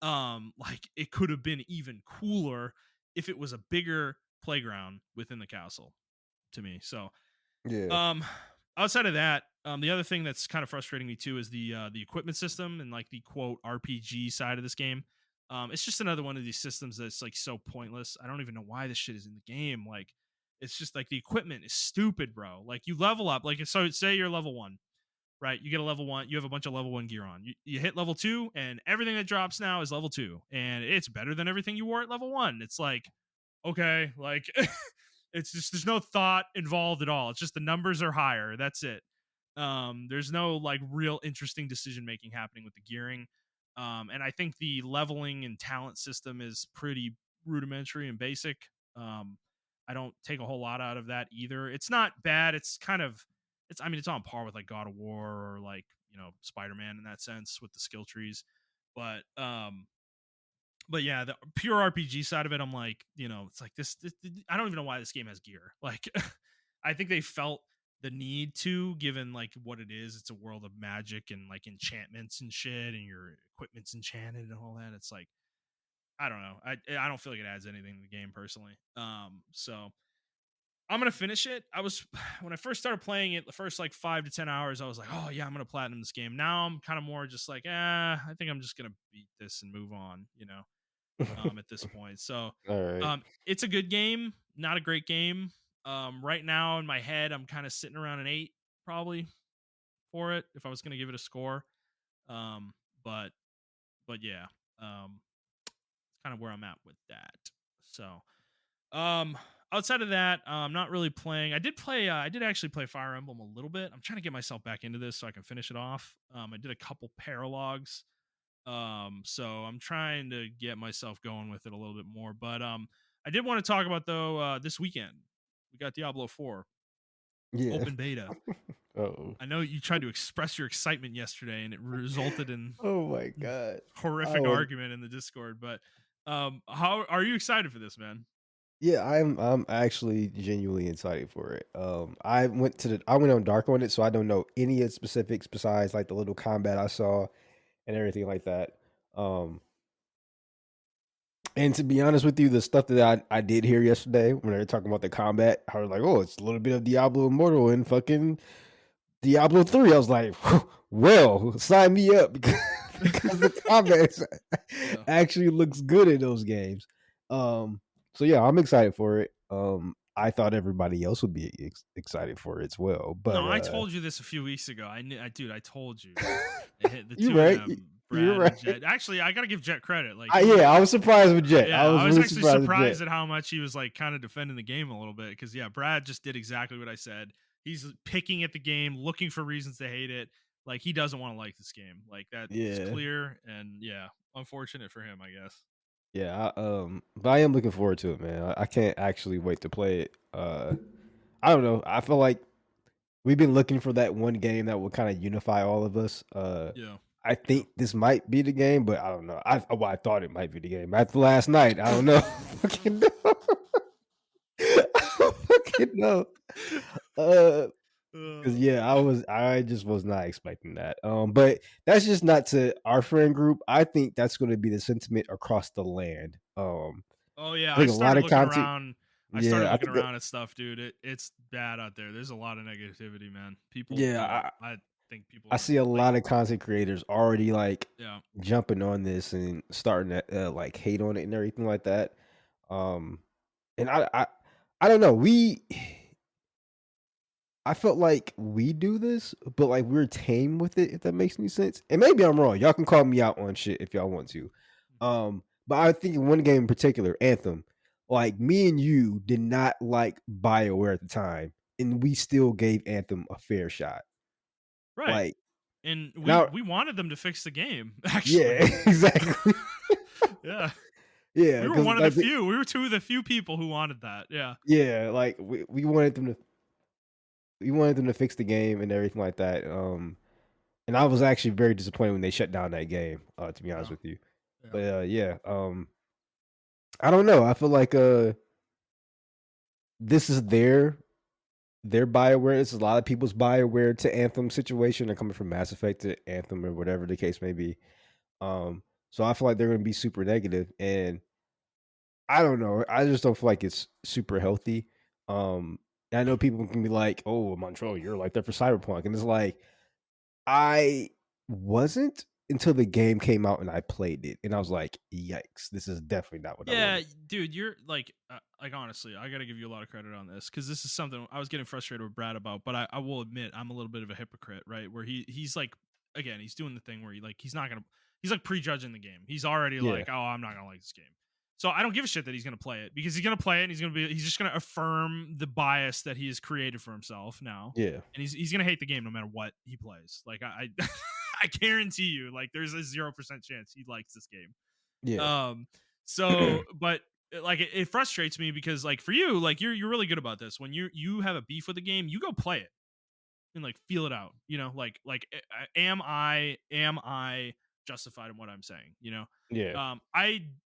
like it could have been even cooler if it was a bigger playground within the castle to me. So Yeah. um, outside of that, the other thing that's kind of frustrating me too is the equipment system and like the quote RPG side of this game. It's just another one of these systems that's like so pointless. I don't even know why this shit is in the game. Like, it's just like the equipment is stupid, bro. Like you level up, like so say you're level 1, right? You get a level 1, you have a bunch of level 1 gear on. You hit level 2, and everything that drops now is level 2, and it's better than everything you wore at level 1. It's like, okay, like it's just there's no thought involved at all. It's just the numbers are higher. That's it. There's no like real interesting decision making happening with the gearing. And I think the leveling and talent system is pretty rudimentary and basic. I don't take a whole lot out of that either. It's not bad. It's kind of I mean, it's on par with like God of War or like, Spider-Man in that sense with the skill trees. But but yeah, the pure RPG side of it, I'm like, it's like this I don't even know why this game has gear. Like I think they felt the need to, given like what it is. It's a world of magic and like enchantments and shit, and your equipment's enchanted and all that. It's like, I don't know. I don't feel like it adds anything to the game personally. So I'm gonna finish it. I was when I first started playing it, the first like 5 to 10 hours, I was like, oh yeah, I'm gonna platinum this game. Now I'm kind of more just like, I think I'm just gonna beat this and move on. At this point. So All right. it's a good game, not a great game. Right now in my head, I'm kind of sitting around an 8 probably for it if I was going to give it a score. Um, but yeah, it's kind of where I'm at with that. So, um, outside of that, I'm not really playing. I did actually play Fire Emblem a little bit. I'm trying to get myself back into this so I can finish it off. I did a couple paralogs. So I'm trying to get myself going with it a little bit more. But I did want to talk about though, this weekend we got Diablo 4 Yeah. open beta. Oh. I know you tried to express your excitement yesterday, and it resulted in Oh my god. I horrific was argument in the Discord. But how are you excited for this, man? Yeah, I'm actually genuinely excited for it. I went on dark on it, so I don't know any of the specifics besides like the little combat I saw and everything like that. Um and to be honest with you, the stuff that I did hear yesterday when they were talking about the combat, I was like, oh, it's a little bit of Diablo Immortal and fucking Diablo 3. I was like, well, sign me up because the combat Yeah. actually looks good in those games. So yeah, I'm excited for it. I thought everybody else would be excited for it as well. No, But I told you this a few weeks ago. Dude, I told you. It hit the you're two of right. them, You're Brad and right. Jet. Actually, I gotta give Jet credit. Like, Yeah, I was surprised with Jet. yeah, I was I was really actually surprised with surprised Jet. at how much he was like kind of defending the game a little bit. Because yeah, Brad just did exactly what I said. He's picking at the game, looking for reasons to hate it. Like he doesn't want to like this game. Like that is Yeah. clear, and yeah, unfortunate for him, I guess. Yeah, but I am looking forward to it, man. I can't actually wait to play it. I don't know. I feel like we've been looking for that one game that will kind of unify all of us. Yeah, I yeah. think this might be the game, but I don't know. I thought it might be the game after last night. I don't know. Fucking know. I don't fucking know. Uh, Cause yeah, I just was not expecting that. But that's just not to our friend group. I think that's going to be the sentiment across the land. Oh yeah, I think a lot of content. I started Yeah, I looking think. around at stuff, dude. It's bad out there. There's a lot of negativity, man. People, Yeah, I think people I are see a like, lot of content creators already like yeah, jumping on this and starting to like hate on it and everything like that. Um, and I don't know. I felt like we do this, but like we're tame with it, if that makes any sense. And maybe I'm wrong. Y'all can call me out on shit if y'all want to. But I think in one game in particular, Anthem, like me and you did not like BioWare at the time, and we still gave Anthem a fair shot. right. Like And now, we wanted them to fix the game, yeah, actually. exactly. Yeah, Yeah, we were because one of the like few. We were two of the few people who wanted that. Yeah, yeah, like we wanted them to fix the game and everything like that. And I was actually very disappointed when they shut down that game. To be honest yeah, with you, yeah. but yeah, I don't know. I feel like this is their Bioware. This is a lot of people's Bioware to Anthem situation. They're coming from Mass Effect to Anthem or whatever the case may be. So I feel like they're going to be super negative, and I don't know. I just don't feel like it's super healthy. I know people can be like, "Oh, Montrell, you're like that for Cyberpunk," and it's like I wasn't until the game came out and I played it, and I was like, "Yikes! This is definitely not what I Yeah, wanted." dude, you're like honestly, I gotta give you a lot of credit on this because this is something I was getting frustrated with Brad about. But I will admit I'm a little bit of a hypocrite, right? Where he's like, again, he's doing the thing where he's not gonna, he's like prejudging the game. He's already Yeah, like, oh, I'm not gonna like this game. So I don't give a shit that he's gonna play it because he's gonna play it and he's just gonna affirm the bias that he has created for himself now, yeah, and he's gonna hate the game no matter what he plays. Like I I guarantee you, like there's a 0% chance he likes this game. yeah, Um, so, but like it frustrates me because like for you, like you're really good about this. When you have a beef with the game, you go play it and like feel it out. You know, am I justified in what I'm saying? You know, yeah,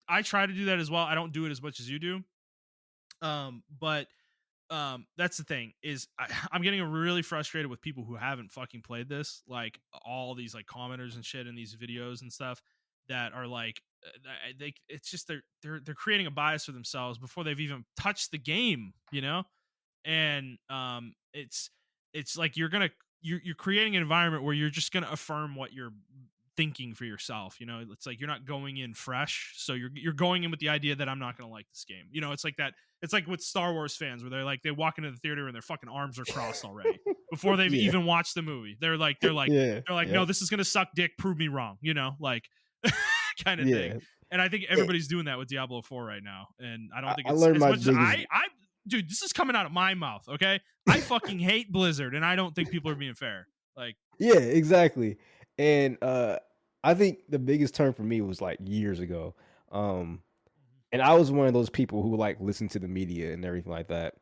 I try to do that as well. I don't do it as much as you do. But that's the thing is I'm getting really frustrated with people who haven't fucking played this, like all these like commenters and shit in these videos and stuff that are like they it's just they're creating a bias for themselves before they've even touched the game, you know. And it's like you're creating an environment where you're just gonna affirm what you're thinking for yourself. You know, it's like you're not going in fresh, so you're going in with the idea that I'm not gonna like this game. You know, it's like that. It's like with Star Wars fans where they're like they walk into the theater and their fucking arms are crossed already before they've yeah, even watched the movie. yeah, They're like, yeah, no, this is gonna suck dick. Prove me wrong. You know, like kind of thing. yeah. And I think Eh, everybody's doing that with Diablo 4 right now. And I don't think I it's learned as my much as biggest. I dude, this is coming out of my mouth, okay? I fucking hate Blizzard and I don't think people are being fair. Like, Yeah, exactly. And I think the biggest turn for me was like years ago. Um, and I was one of those people who like listen to the media and everything like that.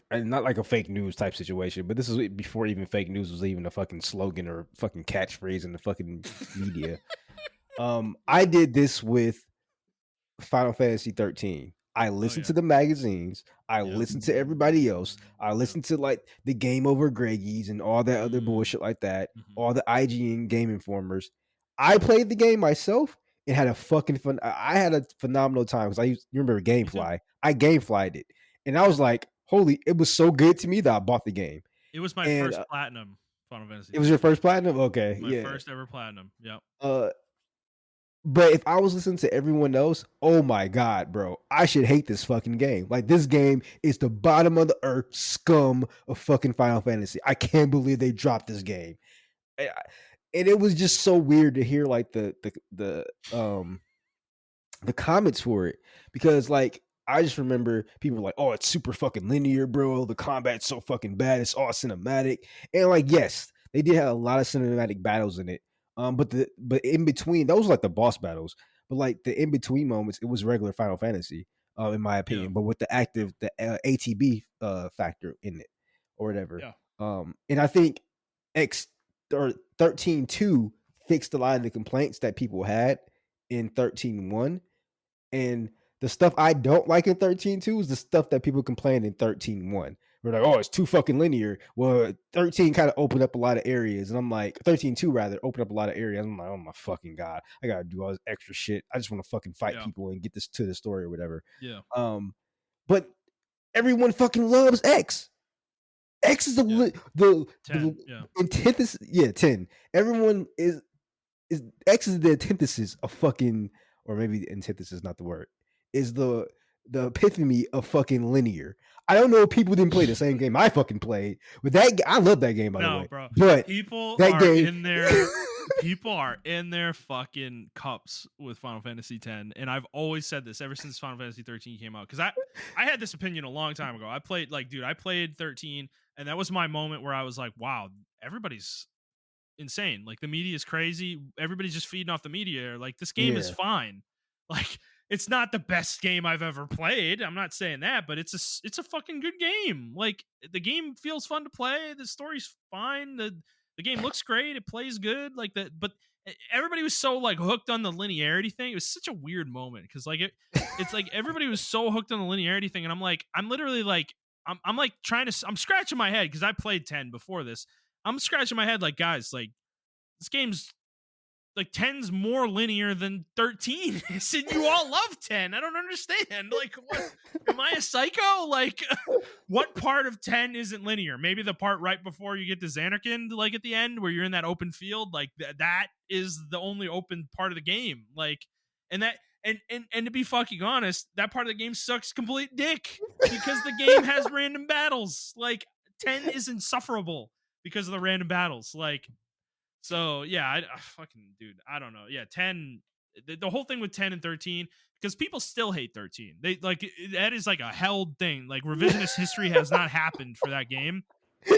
And not like a fake news type situation, but this is before even fake news was even a fucking slogan or fucking catchphrase in the fucking media. I yeah. did this with Final Fantasy 13. I Oh listened yeah. to the magazines. I Yep. listened to everybody else. I Yep. listened to like the Game Over Greggies and all that other Mm. bullshit like that. Mhm. All the IGN Game Informers. I played the game myself and had a fucking fun. I had a phenomenal time because you remember Me too. GameFly. I GameFlyed it, and I was like, holy! It was so good to me that I bought the game. It was my And first platinum Final Fantasy it was your 13. first platinum. Okay, My yeah. first ever platinum. Yep. Uh, But if I was listening to everyone else, oh my god, bro, I should hate this fucking game. Like this game is the bottom of the earth scum of fucking Final Fantasy. I can't believe they dropped this game, and it was just so weird to hear like the comments for it because like I just remember people were like, "Oh, it's super fucking linear, bro. The combat's so fucking bad. It's all cinematic." And like, yes, they did have a lot of cinematic battles in it. But in between, those were like the boss battles. But like the in between moments, it was regular Final Fantasy, in my Yeah. opinion. But with the active, the ATB factor in it, or whatever. Yeah. And I think X or 13.2 fixed a lot of the complaints that people had in 13.1. And the stuff I don't like in 13.2 is the stuff that people complain in 13.1. We're like, oh, it's too fucking linear. Well, 13 kind of opened up a lot of areas. And I'm like, 13.2 rather opened up a lot of areas. I'm like, oh my fucking God. I gotta do all this extra shit. I just want to fucking fight people and get this to the story or whatever. Yeah. But everyone fucking loves X. X is the 10, antithesis. Yeah, 10. Everyone is X is the antithesis of fucking, or maybe antithesis is not the word, is the epiphany of fucking linear. I don't know if people didn't play the same game I fucking played, but I love that game, by the way. Bro. But people that are game, in there. People are in their fucking cups with Final Fantasy X, and I've always said this ever since Final Fantasy 13 came out, because I had this opinion a long time ago. I played 13, and that was my moment where I was like, wow, everybody's insane. Like, the media is crazy. Everybody's just feeding off the media. Like, this game is fine. Like, it's not the best game I've ever played. I'm not saying that, but it's a fucking good game. Like, the game feels fun to play. The story's fine. The game looks great. It plays good. Like that, but everybody was so like hooked on the linearity thing. It was such a weird moment because like it's like everybody was so hooked on the linearity thing, and I'm literally like I'm like I'm scratching my head because I played 10 before this. I'm scratching my head like, guys, like this game's like 10's more linear than 13 is, and you all love 10. I don't understand. Like, what? Am I a psycho? Like, what part of 10 isn't linear? Maybe the part right before you get to Xanarkand, like at the end where you're in that open field. Like that is the only open part of the game. Like, and that and to be fucking honest, that part of the game sucks complete dick because the game has random battles. Like 10 is insufferable because of the random battles. Like. So yeah, I fucking dude, I don't know. Yeah, 10. The whole thing with 10 and 13, because people still hate 13. They like that is like a held thing. Like revisionist history has not happened for that game.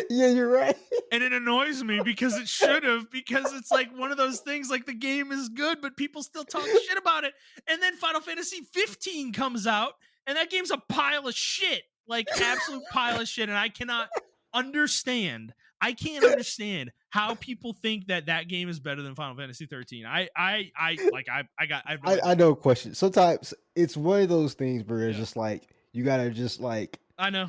Yeah, you're right. And it annoys me because it should have, because it's like one of those things. Like the game is good, but people still talk shit about it. And then Final Fantasy 15 comes out, and that game's a pile of shit, like absolute pile of shit. And I cannot understand. I can't understand how people think that game is better than Final Fantasy 13. I know a question. Sometimes it's one of those things where it's just like you gotta just like I know.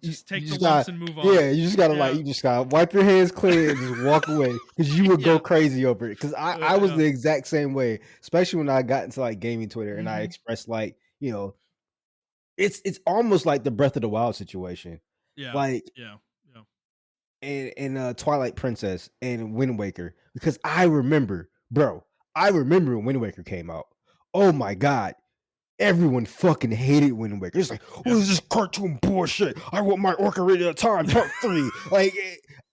Just take the lumps and move on. Yeah, you just gotta like you just gotta wipe your hands clean and just walk away because you would go crazy over it. Because I was the exact same way, especially when I got into like gaming Twitter and I expressed like it's almost like the Breath of the Wild situation. Yeah, like and Twilight Princess and Wind Waker, because I remember when Wind Waker came out. Oh my God. Everyone fucking hated Wind Waker. It's like, oh, this is cartoon bullshit. I want my Ocarina of Time Part 3. Like,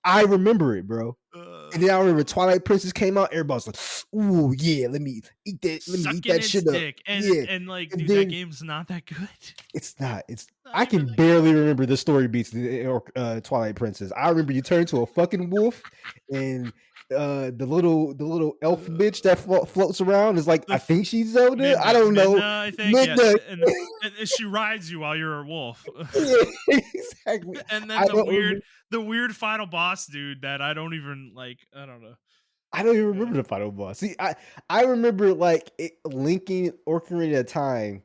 I remember it, bro. And then I remember Twilight Princess came out. Everybody's like, "Ooh, yeah, let me eat that. Let me eat that shit up." And like, dude, that game's not that good. It's not. I can barely remember the story beats Twilight Princess. I remember you turn into a fucking wolf, and the little elf bitch that floats around is like, I think she's Zelda. I don't know. I think and she rides you while you're a wolf. Yeah, exactly. And then the weird final boss dude that I don't even like. I don't know. I don't even remember the final boss. See, I remember like linking Ocarina of Time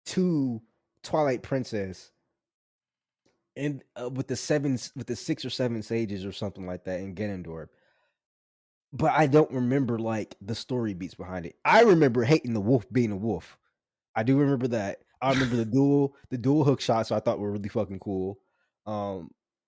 to Twilight Princess, and with the 6 or 7 sages or something like that in Ganondorf. But I don't remember like the story beats behind it. I remember hating the wolf being a wolf. I do remember that. I remember the dual hook shots I thought were really fucking cool.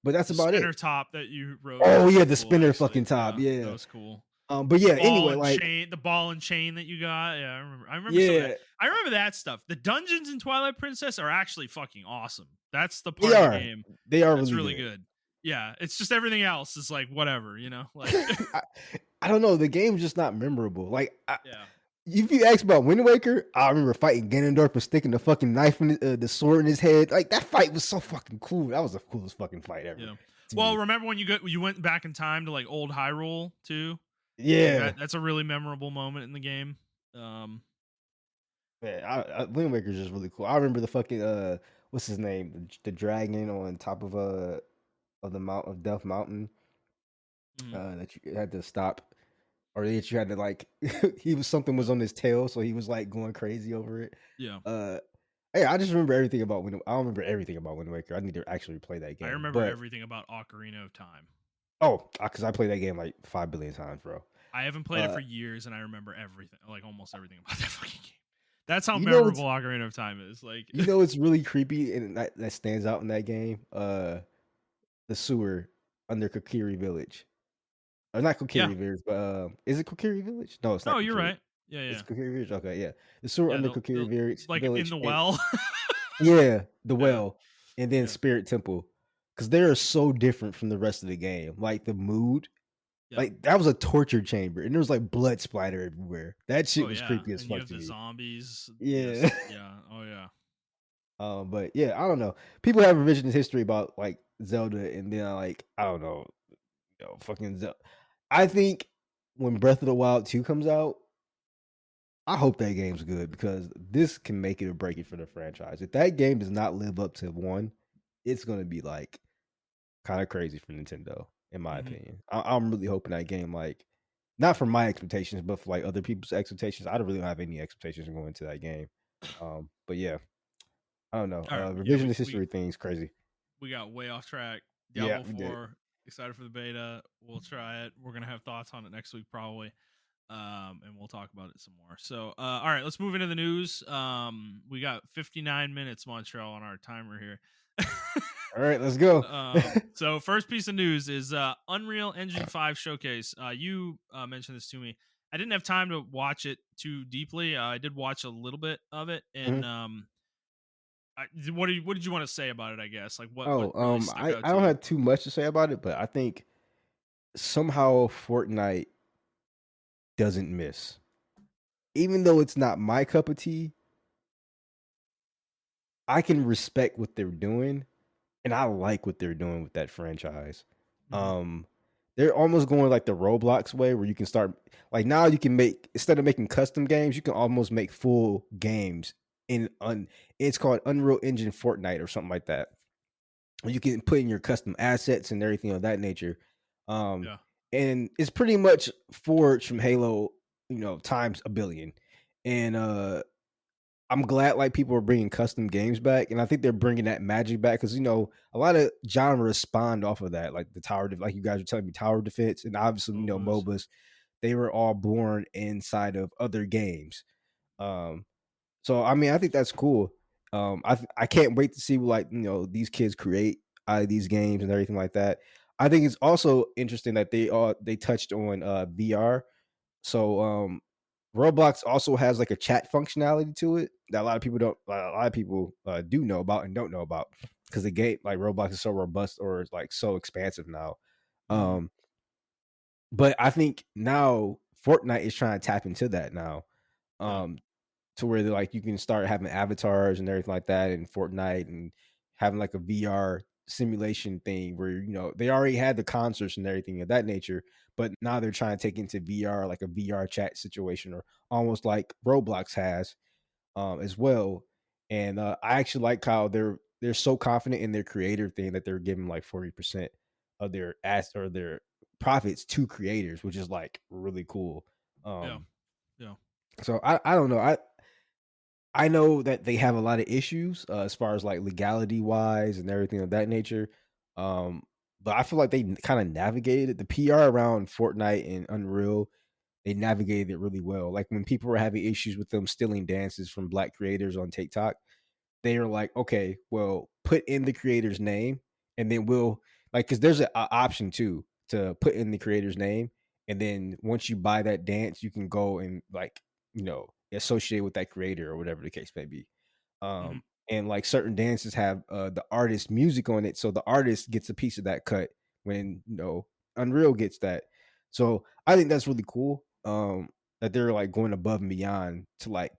But that's about it. The spinner top that you wrote. Oh yeah, the spinner fucking top. Yeah, that was cool. But yeah, anyway, like the ball and chain that you got. Yeah, I remember. I remember that stuff. The dungeons in Twilight Princess are actually fucking awesome. That's the part of the game. They are really good. Yeah, it's just everything else is like whatever, like. I don't know. The game's just not memorable. Like, if you ask about Wind Waker, I remember fighting Ganondorf and sticking the fucking knife in the sword in his head. Like, that fight was so fucking cool. That was the coolest fucking fight ever. Yeah. to Well, me. remember when you went back in time to like old Hyrule too? Like Yeah, that's a really memorable moment in the game. Um, man, Wind Waker is just really cool. I remember the fucking what's his name, the dragon on top of the mount of Death Mountain, mhm, that you had to stop, or that you had to like, he was something yeah, was on his tail, so he was like going crazy over it. yeah. Uh, hey, I just remember everything about Wind. I don't remember everything about Wind Waker. I need to actually play that I game, remember but everything about Ocarina of Time. because I played that game like 5 billion times, bro. I haven't played it Uh, for years, and I remember everything, like almost everything about that fucking game. That's how you know memorable it's Ocarina of Time is. Like, it's really creepy and that stands out in that game. The sewer under Kokiri Village. Or not yeah, Kokiri Village, but is it Kokiri Village? No, it's no, not you're Kokiri. right. Yeah, It's yeah, Kokiri Village. Okay, yeah, the sewer yeah. under Kokiri Like in Village, the and well. yeah, the Yeah, well, and then yeah, Spirit Temple, because they are so different from the rest of the game. Like the mood, yeah. like that was a torture chamber, and there was like blood splatter everywhere. That shit Oh was yeah, creepy as and you fuck have to the me. zombies. Yeah. Yes, yeah. Oh yeah. But yeah, I don't know. People have revisionist history about like Zelda, and then like I don't know, fucking Zelda. I think when Breath of the Wild 2 comes out, I hope that game's good because this can make it or break it for the franchise. If that game does not live up to one, it's gonna be like kind of crazy for Nintendo, in my Hmm. opinion. I'm really hoping that game, like, not for my expectations, but for like other people's expectations. I don't really have any expectations going into that game. But yeah, I don't know. All right. Yeah, Revisionist history thing is crazy. we got way off track. Yeah, Diablo we did. 4, excited for the beta. We'll try it. We're going to have thoughts on it next week, probably. And we'll talk about it some more. So, all right, let's move into the news. We got 59 minutes, Montreal, on our timer here. All right, let's go. So first piece of news is Unreal Engine 5 showcase. You mentioned this to me. I didn't have time to watch it too deeply. I did watch a little bit of it, and Mhm. what did you want to say about it? I guess like what Oh, really stuck out I to don't you? have too much to say about it, but I think somehow Fortnite doesn't miss. Even though it's not my cup of tea, I can respect what they're doing, and I like what they're doing with that franchise. Hmm. Um, they're almost going like the Roblox way, where you can start like now you can make, instead of making custom games, you can almost make full games it's called Unreal Engine Fortnite or something like that. You can put in your custom assets and everything of that nature. Um, Yeah, and it's pretty much forged from Halo, times a billion. And I'm glad like people are bringing custom games back, and I think they're bringing that magic back because a lot of genres spawned off of that, like the like you guys were telling me, tower defense, and obviously MOBAs. MOBAs. They were all born inside of other games. Um, so I mean, I think that's cool. I can't wait to see like these kids create out of these games and everything like that. I think it's also interesting that they touched on VR. So Roblox also has like a chat functionality to it that a lot of people don't a lot of people do know about and don't know about because the game like Roblox is so robust or like so expansive now. Hmm. Um but I think now Fortnite is trying to tap into that now. Yeah, Um to where they're like you can start having avatars and everything like that in Fortnite and having like a VR simulation thing where they already had the concerts and everything of that nature, but now they're trying to take into VR like a VR chat situation or almost like Roblox has as well. And I actually like how they're so confident in their creator thing that they're giving like 40% of their ass or their profits to creators, which is like really cool. yeah, Um, yeah, so I don't know. I know that they have a lot of issues as far as like legality wise and everything of that nature. Um, but I feel like they kind of navigated the PR around Fortnite and Unreal. They navigated it really well. Like when people were having issues with them stealing dances from black creators on TikTok, they are like, okay, well, put in the creator's name, and then we'll like because there's an option too to put in the creator's name, and then once you buy that dance, you can go and like associate with that creator or whatever the case may be. hmm, And like certain dances have the artist music on it, so the artist gets a piece of that cut when Unreal gets that. So I think that's really cool. That they're like going above and beyond to like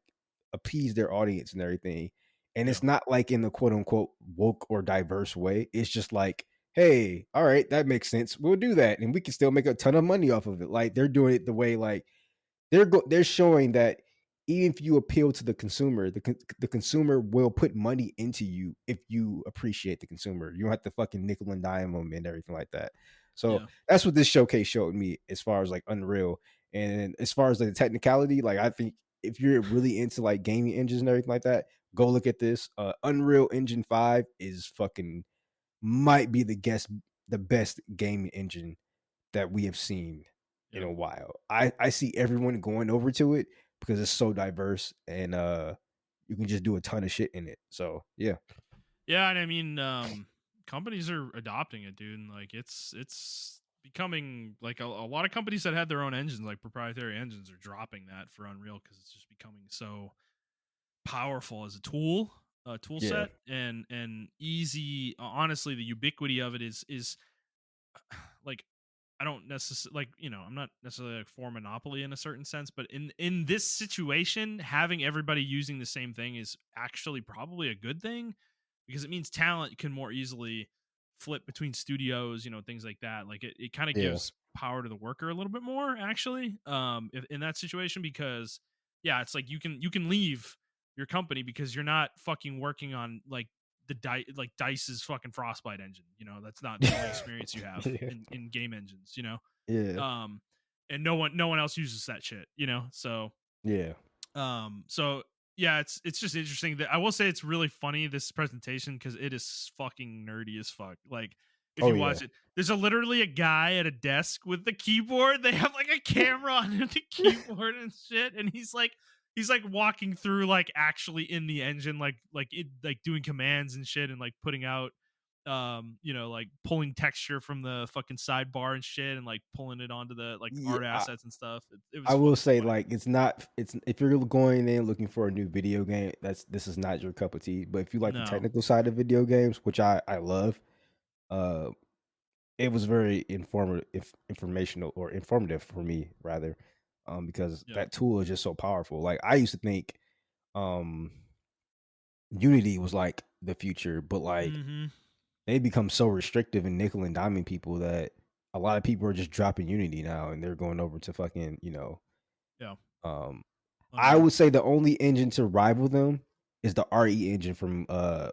appease their audience and everything. And yeah, it's not like in the quote unquote woke or diverse way. It's just like hey, all right, that makes sense. We'll do that, and we can still make a ton of money off of it. Like they're doing it the way like they're showing that even if you appeal to the consumer, the consumer will put money into you if you appreciate the consumer. You don't have to fucking nickel and dime them and everything like that. So Yeah. that's what this showcase showed me as far as like Unreal and as far as like, the technicality. Like I think if you're really into like gaming engines and everything like that, go look at this. Unreal Engine 5 is fucking might be the best gaming engine that we have seen in Yeah. a while. I see everyone going over to it because it's so diverse and you can just do a ton of shit in it. So yeah. Yeah, and I mean, companies are adopting it, dude. And like, it's becoming like a lot of companies that had their own engines, like proprietary engines, are dropping that for Unreal because it's just becoming so powerful as a tool Yeah. set, and easy. Honestly, the ubiquity of it is like, I don't necessarily like, I'm not necessarily like for monopoly in a certain sense, but in this situation, having everybody using the same thing is actually probably a good thing because it means talent can more easily flip between studios, things like that. Like it kind of Yeah. gives power to the worker a little bit more actually, if, in that situation, because yeah, it's like you can leave your company because you're not fucking working on like Dice's fucking Frostbite engine. That's not the only experience you have Yeah. in game engines. Yeah. Um, and no one else uses that shit. Yeah. So yeah, it's just interesting that I will say it's really funny, this presentation, because it is fucking nerdy as fuck. Like if Oh you yeah. watch it, there's literally a guy at a desk with the keyboard. They have like a camera on the keyboard and shit, and he's like walking through, like actually in the engine, like doing commands and shit, and like putting out like pulling texture from the fucking sidebar and shit, and like pulling it onto the like Yeah. art assets and stuff. It was I will fucking say funny. like it's if you're going in looking for a new video game, this is not your cup of tea. But if you like the No. technical side of video games, which I love, uh it was very informational or informative for me rather, because Yeah. that tool is just so powerful. Like I used to think um Unity was like the future, but like Mhm. they become so restrictive and nickel and diming people that a lot of people are just dropping Unity now and they're going over to fucking, Yeah. um I Unreal. would say the only engine to rival them is the RE engine from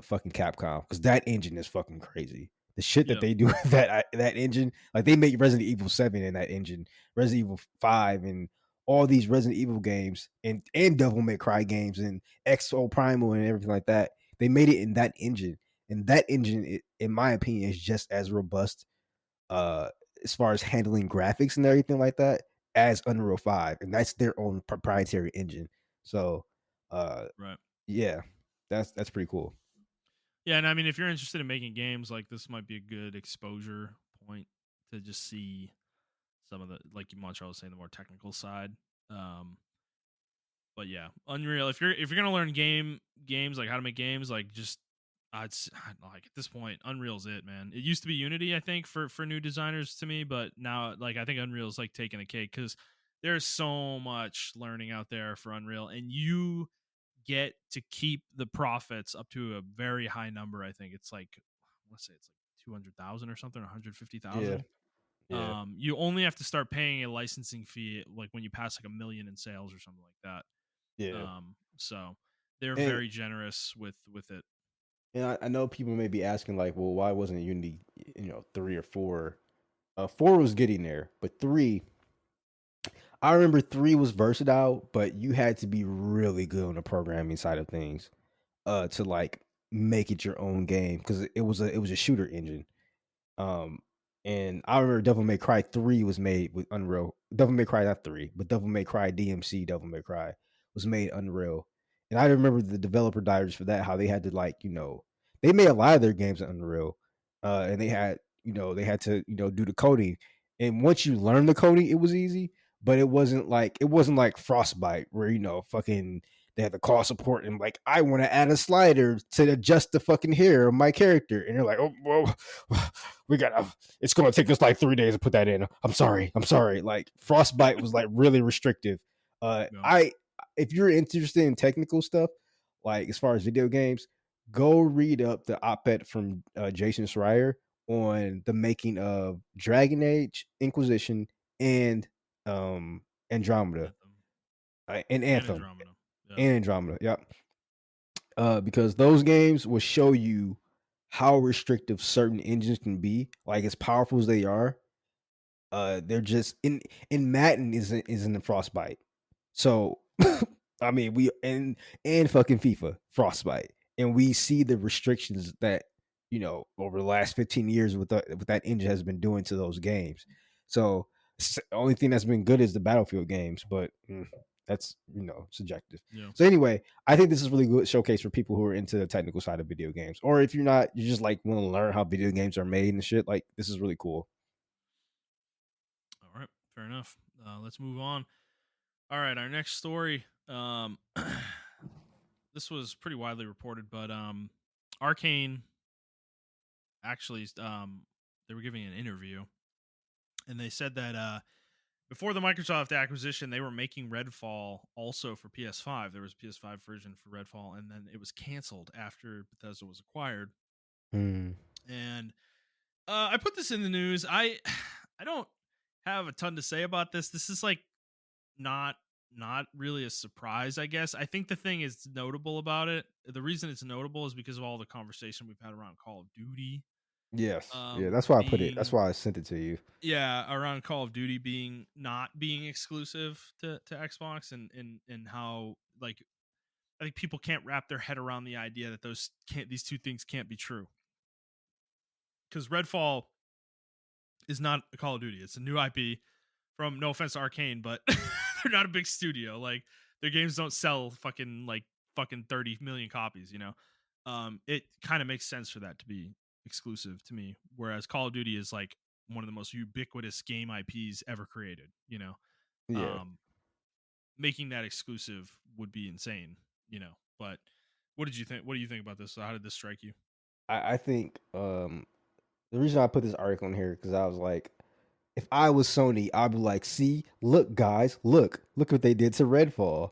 fucking Capcom, because that engine is fucking crazy. The shit that Yeah. they do with that engine, like they make Resident Evil 7 in that engine, Resident Evil 5, and all these Resident Evil games, and Devil May Cry games, and XO Primal and everything like that. They made it in that engine, and that engine, in my opinion, is just as robust uh as far as handling graphics and everything like that as Unreal 5, and that's their own proprietary engine. So uh Right. yeah, that's pretty cool. Yeah, and I mean, if you're interested in making games, like this might be a good exposure point to just see some of the, like Montrell was saying, the more technical side. Um, but yeah, Unreal. If you're gonna learn games, like how to make games, like just like at this point, Unreal's it, man. It used to be Unity, I think, for new designers to me, but now like I think Unreal's like taking the cake because there's so much learning out there for Unreal, and you get to keep the profits up to a very high number. I think it's like, let's say it's like 200,000 or something, Yeah, 150,000. yeah, You only have to start paying a licensing fee like when you pass like 1 million in sales or something like that. yeah. So they're And very generous with it. I know people may be asking like, well, why wasn't Unity, 3 or 4? 4 was getting there, but 3, I remember 3 was versatile, but you had to be really good on the programming side of things to like make it your own game, because it was a shooter engine. Um, and I remember Devil May Cry 3 was made with Unreal. Devil May Cry, not 3, but Devil May Cry DMC Devil May Cry was made Unreal. And I remember the developer diaries for that, how they had to like, they made a lot of their games in Unreal. And they had to, do the coding. And once you learn the coding, it was easy, but it wasn't like Frostbite where, fucking they had to call support and like, I want to add a slider to adjust the fucking hair of my character. And they're like, oh, well, it's going to take us like 3 days to put that in. I'm sorry. Like Frostbite was like really restrictive. Yeah. I, if you're interested in technical stuff, like as far as video games, go read up the op-ed from Jason Schreier on the making of Dragon Age, Inquisition, and Andromeda, Anthem and and Anthem Andromeda. Yeah. and Andromeda. Yep. Because those games will show you how restrictive certain engines can be, like as powerful as they are. They're just in Madden isn't a Frostbite. So I mean we and fucking FIFA Frostbite. And we see the restrictions that, over the last 15 years with that engine has been doing to those games. So the only thing that's been good is the Battlefield games, but that's subjective. Yeah. So anyway, I think this is really good showcase for people who are into the technical side of video games, or if you're not, you just like want to learn how video games are made and shit. Like this is really cool. All right. Fair enough. Let's move on. All right. Our next story. This was pretty widely reported, but Arcane actually they were giving an interview, and they said that before the Microsoft acquisition, they were making Redfall also for PS5. There was a PS5 version for Redfall, and then it was canceled after Bethesda was acquired. Mm. And I put this in the news. I don't have a ton to say about this. This is like not really a surprise, I guess. I think the thing is notable about it. The reason it's notable is because of all the conversation we've had around Call of Duty. Yes. Yeah, that's why I put it. That's Being why I sent it to you. Yeah, around Call of Duty being not being exclusive to Xbox, and how, like, I think people can't wrap their head around the idea that these two things can't be true. Because Redfall is not a Call of Duty. It's a new IP from, no offense to Arcane, but they're not a big studio. Like, their games don't sell fucking 30 million copies, It kind of makes sense for that to be exclusive to me, whereas Call of Duty is like one of the most ubiquitous game IPs ever created. Yeah. Um Making that exclusive would be insane. But what did you think? What do you think about this? How did this strike you? I think the reason I put this article in here because I was like, if I was Sony, I'd be like, see, look, guys, look what they did to Redfall.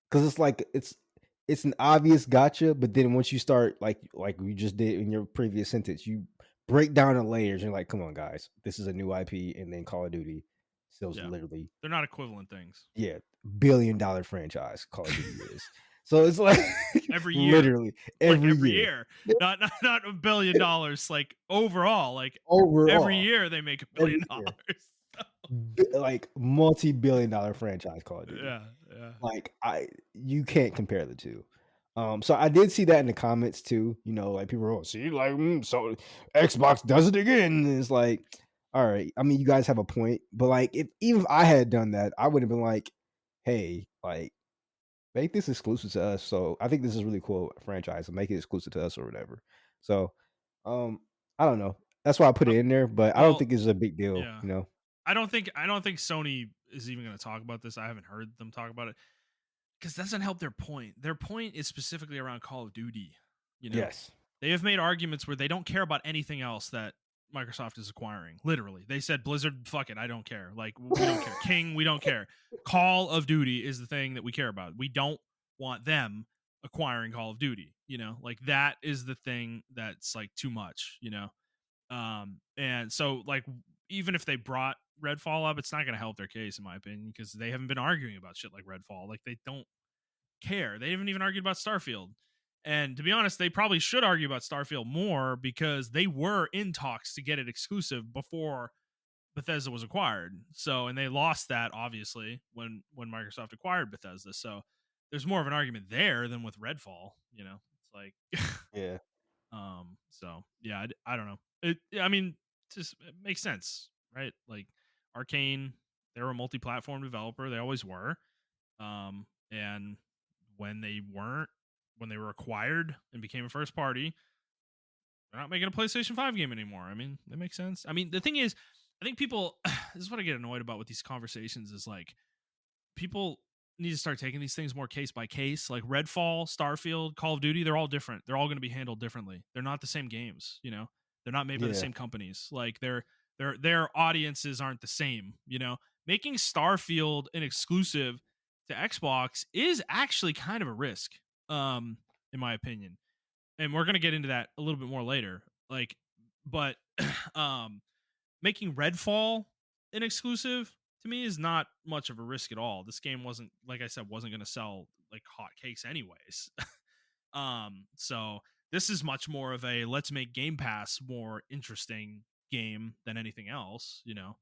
Because it's like it's an obvious gotcha, but then once you start like we just did in your previous sentence, you break down the layers and you're like, come on, guys, this is a new IP, and then Call of Duty sells Yeah, literally, they're not equivalent things. yeah, $1 billion franchise. Call of Duty is. So it's like Every year, literally like every every year. year, not $1 billion, like overall, like every Overall, year they make $1 billion. every year, like multi-billion-dollar franchise Call of Duty. Yeah, yeah, Like you can't compare the two. So I did see that in the comments too. Like people were, see, like, so Xbox does it again. And it's like, all right. I mean, you guys have a point, but like, even if I had done that, I would have been like, hey, like, make this exclusive to us. So I think this is really cool franchise, and make it exclusive to us or whatever. So, I don't know. That's why I put Uh, it in there, but I don't well, think it's a big deal. yeah. I don't think Sony is even going to talk about this. I haven't heard them talk about it because that doesn't help their point. Their point is specifically around Call of Duty. You know, Yes. they have made arguments where they don't care about anything else that Microsoft is acquiring. Literally, they said, Blizzard, fuck it, I don't care. Like, we don't care. King, we don't care. Call of Duty is the thing that we care about. We don't want them acquiring Call of Duty. Like, that is the thing that's like too much. And so, like, even if they brought Redfall up, it's not going to help their case, in my opinion, because they haven't been arguing about shit like Redfall. Like, they don't care. They haven't even argued about Starfield. And to be honest, they probably should argue about Starfield more because they were in talks to get it exclusive before Bethesda was acquired. So, and they lost that obviously when Microsoft acquired Bethesda. So, there's more of an argument there than with Redfall. It's like, Yeah. so yeah, I don't know. I mean, it makes sense, right? Like, Arcane, they're a multi-platform developer. They always were. And when they weren't, when they were acquired and became a first party, they're not making a PlayStation 5 game anymore. I mean, that makes sense. I mean, the thing is, I think people, this is what I get annoyed about with these conversations, is like, people need to start taking these things more case by case. Like Redfall, Starfield, Call of Duty, they're all different. They're all going to be handled differently. They're not the same games. They're not made by the Yeah. same companies. Like, their audiences aren't the same. Making Starfield an exclusive to Xbox is actually kind of a risk, in my opinion. And we're going to get into that a little bit more later. Like, but making Redfall an exclusive to me is not much of a risk at all. This game wasn't, like I said, wasn't going to sell like hotcakes anyways. So this is much more of a let's make Game Pass more interesting game than anything else, you know.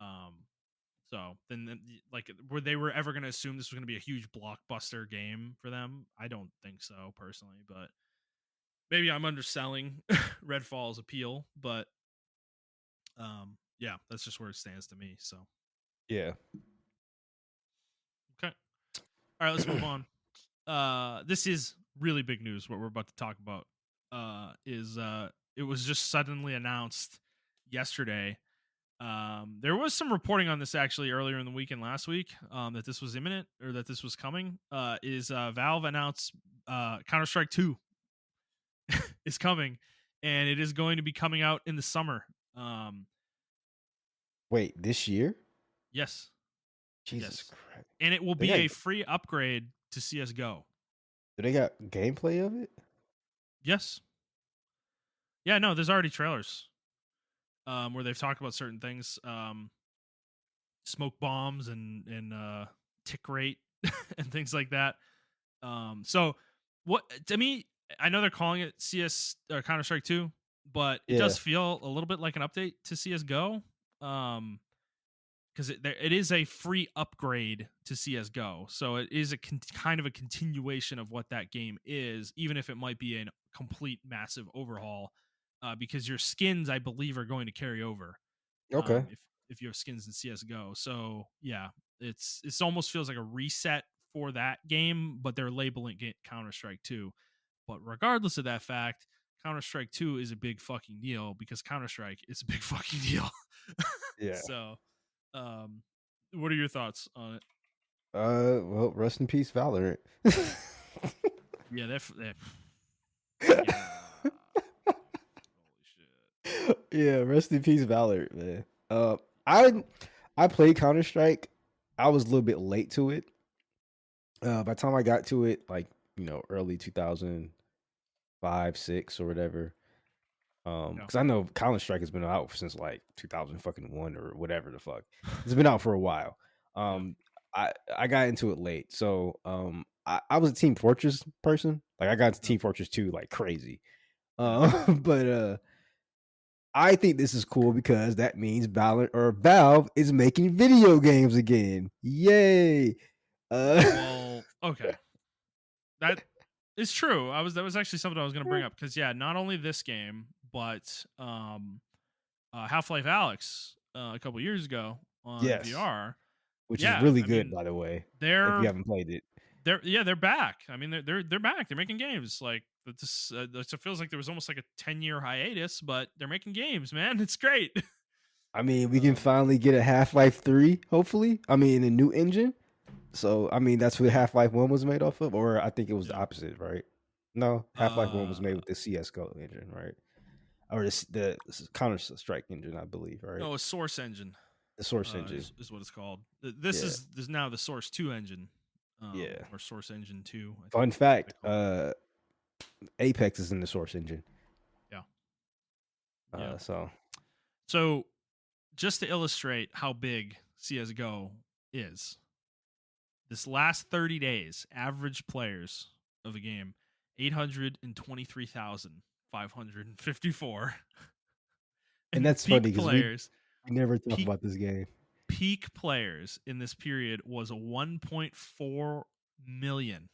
Um, so then, like, were they were ever going to assume this was going to be a huge blockbuster game for them? I don't think so personally, but maybe I'm underselling Redfall's appeal. But yeah, that's just where it stands to me. So Yeah. okay, all right, let's move on. This is really big news. What we're about to talk about is it was just suddenly announced yesterday. There was some reporting on this actually earlier in the week and last week that this was imminent or that this was coming. Valve announced Counter-Strike 2 is coming, and it is going to be coming out in the summer. Wait, this year? Yes. Jesus Yes. Christ. And it will be a free upgrade to CSGO. Do they got gameplay of it? Yes. Yeah, no, there's already trailers where they've talked about certain things, smoke bombs and tick rate and things like that. So what to me, I know they're calling it CS or Counter Strike 2, but it does feel a little bit like an update to CS:GO. Because it is a free upgrade to CS:GO, so it is a kind of a continuation of what that game is, even if it might be a complete massive overhaul. Because your skins, I believe, are going to carry over. Okay. If you have skins in CS:GO, so yeah, it's almost feels like a reset for that game, but they're labeling it Counter Strike 2. But regardless of that fact, Counter Strike 2 is a big fucking deal because Counter Strike is a big fucking deal. Yeah. So. What are your thoughts on it? Well, rest in peace, Valorant. Yeah, yeah. Holy shit. Yeah, rest in peace, Valorant, man. I played Counter Strike. I was a little bit late to it. By the time I got to it, like early 2005, 6 or whatever. Because I know Counter Strike has been out since like 2001 or whatever the fuck. It's been out for a while. I got into it late, so I was a Team Fortress person. Like I got into Team Fortress 2 like crazy. But I think this is cool because that means Valve is making video games again. Yay! Well, okay, that is true. That was actually something I was going to bring up because not only this game, but Half-Life Alyx a couple years ago on VR, which is really good, by the way. If you haven't played it, they're back. I mean, they're back. They're making games. Like this, it feels like there was almost like a 10-year hiatus, but they're making games, man. It's great. I mean, we can finally get a Half-Life 3, hopefully. I mean, a new engine. So, I mean, that's what Half-Life 1 was made off of, or I think it was the opposite, right? No, Half-Life 1 was made with the CS:GO engine, right? Or the Counter-Strike engine, I believe, right? No, a Source engine. The Source engine is what it's called. This is now the Source 2 engine. Or Source Engine 2. Fun fact, Apex is in the Source engine. Yeah. So just to illustrate how big CSGO is, this last 30 days, average players of the game, 823,554. And that's funny because we never talk about this game. Peak players in this period was a 1.4 million.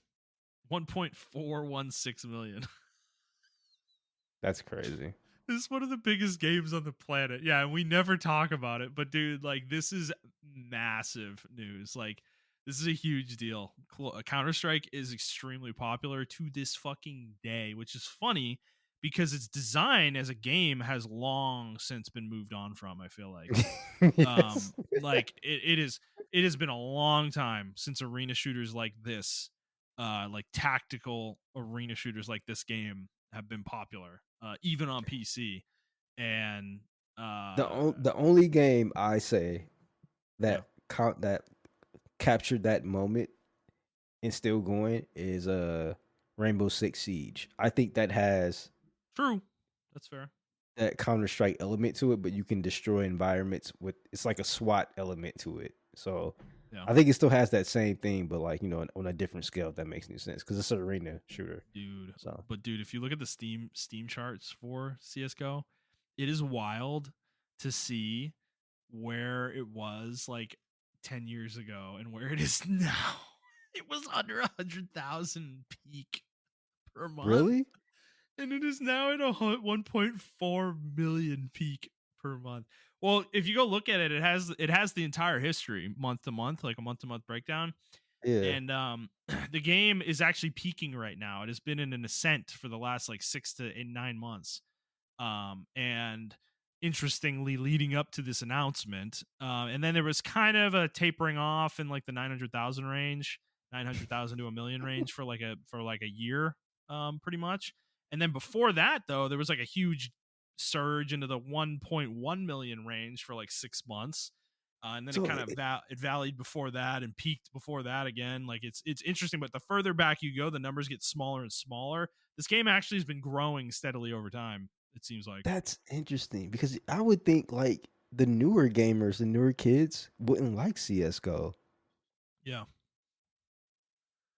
1.416 million. That's crazy. This is one of the biggest games on the planet. Yeah, and we never talk about it, but dude, like this is massive news. Like this is a huge deal. Counter-Strike is extremely popular to this fucking day, which is funny because its design as a game has long since been moved on from, I feel like. Like it has been a long time since arena shooters like this, like tactical arena shooters like this game have been popular, even on PC. And the only game I say that that captured that moment and still going is Rainbow Six Siege. I think that has true. That's fair. that Counter-Strike element to it, but you can destroy environments with it's like a SWAT element to it. So Yeah, I think it still has that same thing, but like, on a different scale, if that makes any sense. Because it's an arena shooter. dude. So But dude, if you look at the Steam charts for CS:GO, it is wild to see where it was like 10 years ago and where it is now. It was under 100,000 peak per month, really? and it is now at 1.4 million peak per month. Well, if you go look at it, it has the entire history month to month, like a month to month breakdown. Yeah. And the game is actually peaking right now. It has been in an ascent for the last like 9 months. And interestingly, leading up to this announcement, and then there was kind of a tapering off in like the 900,000 range, 900,000 to a million range for like a year, pretty much. And then before that, though, there was like a huge surge into the 1.1 million range for like 6 months. And then it So kind of it valleyed before that and peaked before that again. Like it's interesting, but the further back you go, the numbers get smaller and smaller. This game actually has been growing steadily over time, it seems like. that's interesting because I would think like the newer gamers, the newer kids wouldn't like CS:GO. Yeah.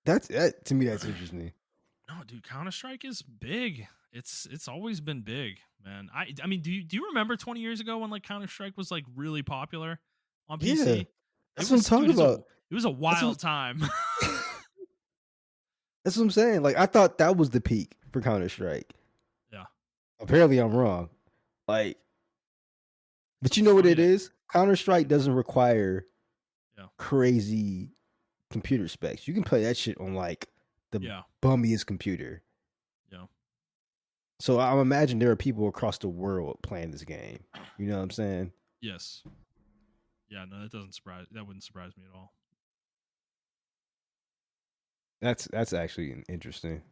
To me that's interesting. No, dude, Counter Strike is big. It's always been big, man. I mean, do you remember 20 years ago when like Counter Strike was like really popular on Yeah. PC? It That's what I'm was, dude. talking about. It was a That's what wild time. that's what I'm saying. Like I thought that was the peak for Counter-Strike. Yeah, Apparently I'm wrong. Like, but it's you know what funny it that. is? Counter-Strike doesn't require Yeah, crazy computer specs. You can play that shit on like the yeah, bummiest computer. yeah. So I'm imagine there are people across the world playing this game. You know what I'm saying? Yes. Yeah. No, that wouldn't surprise me at all. That's actually interesting.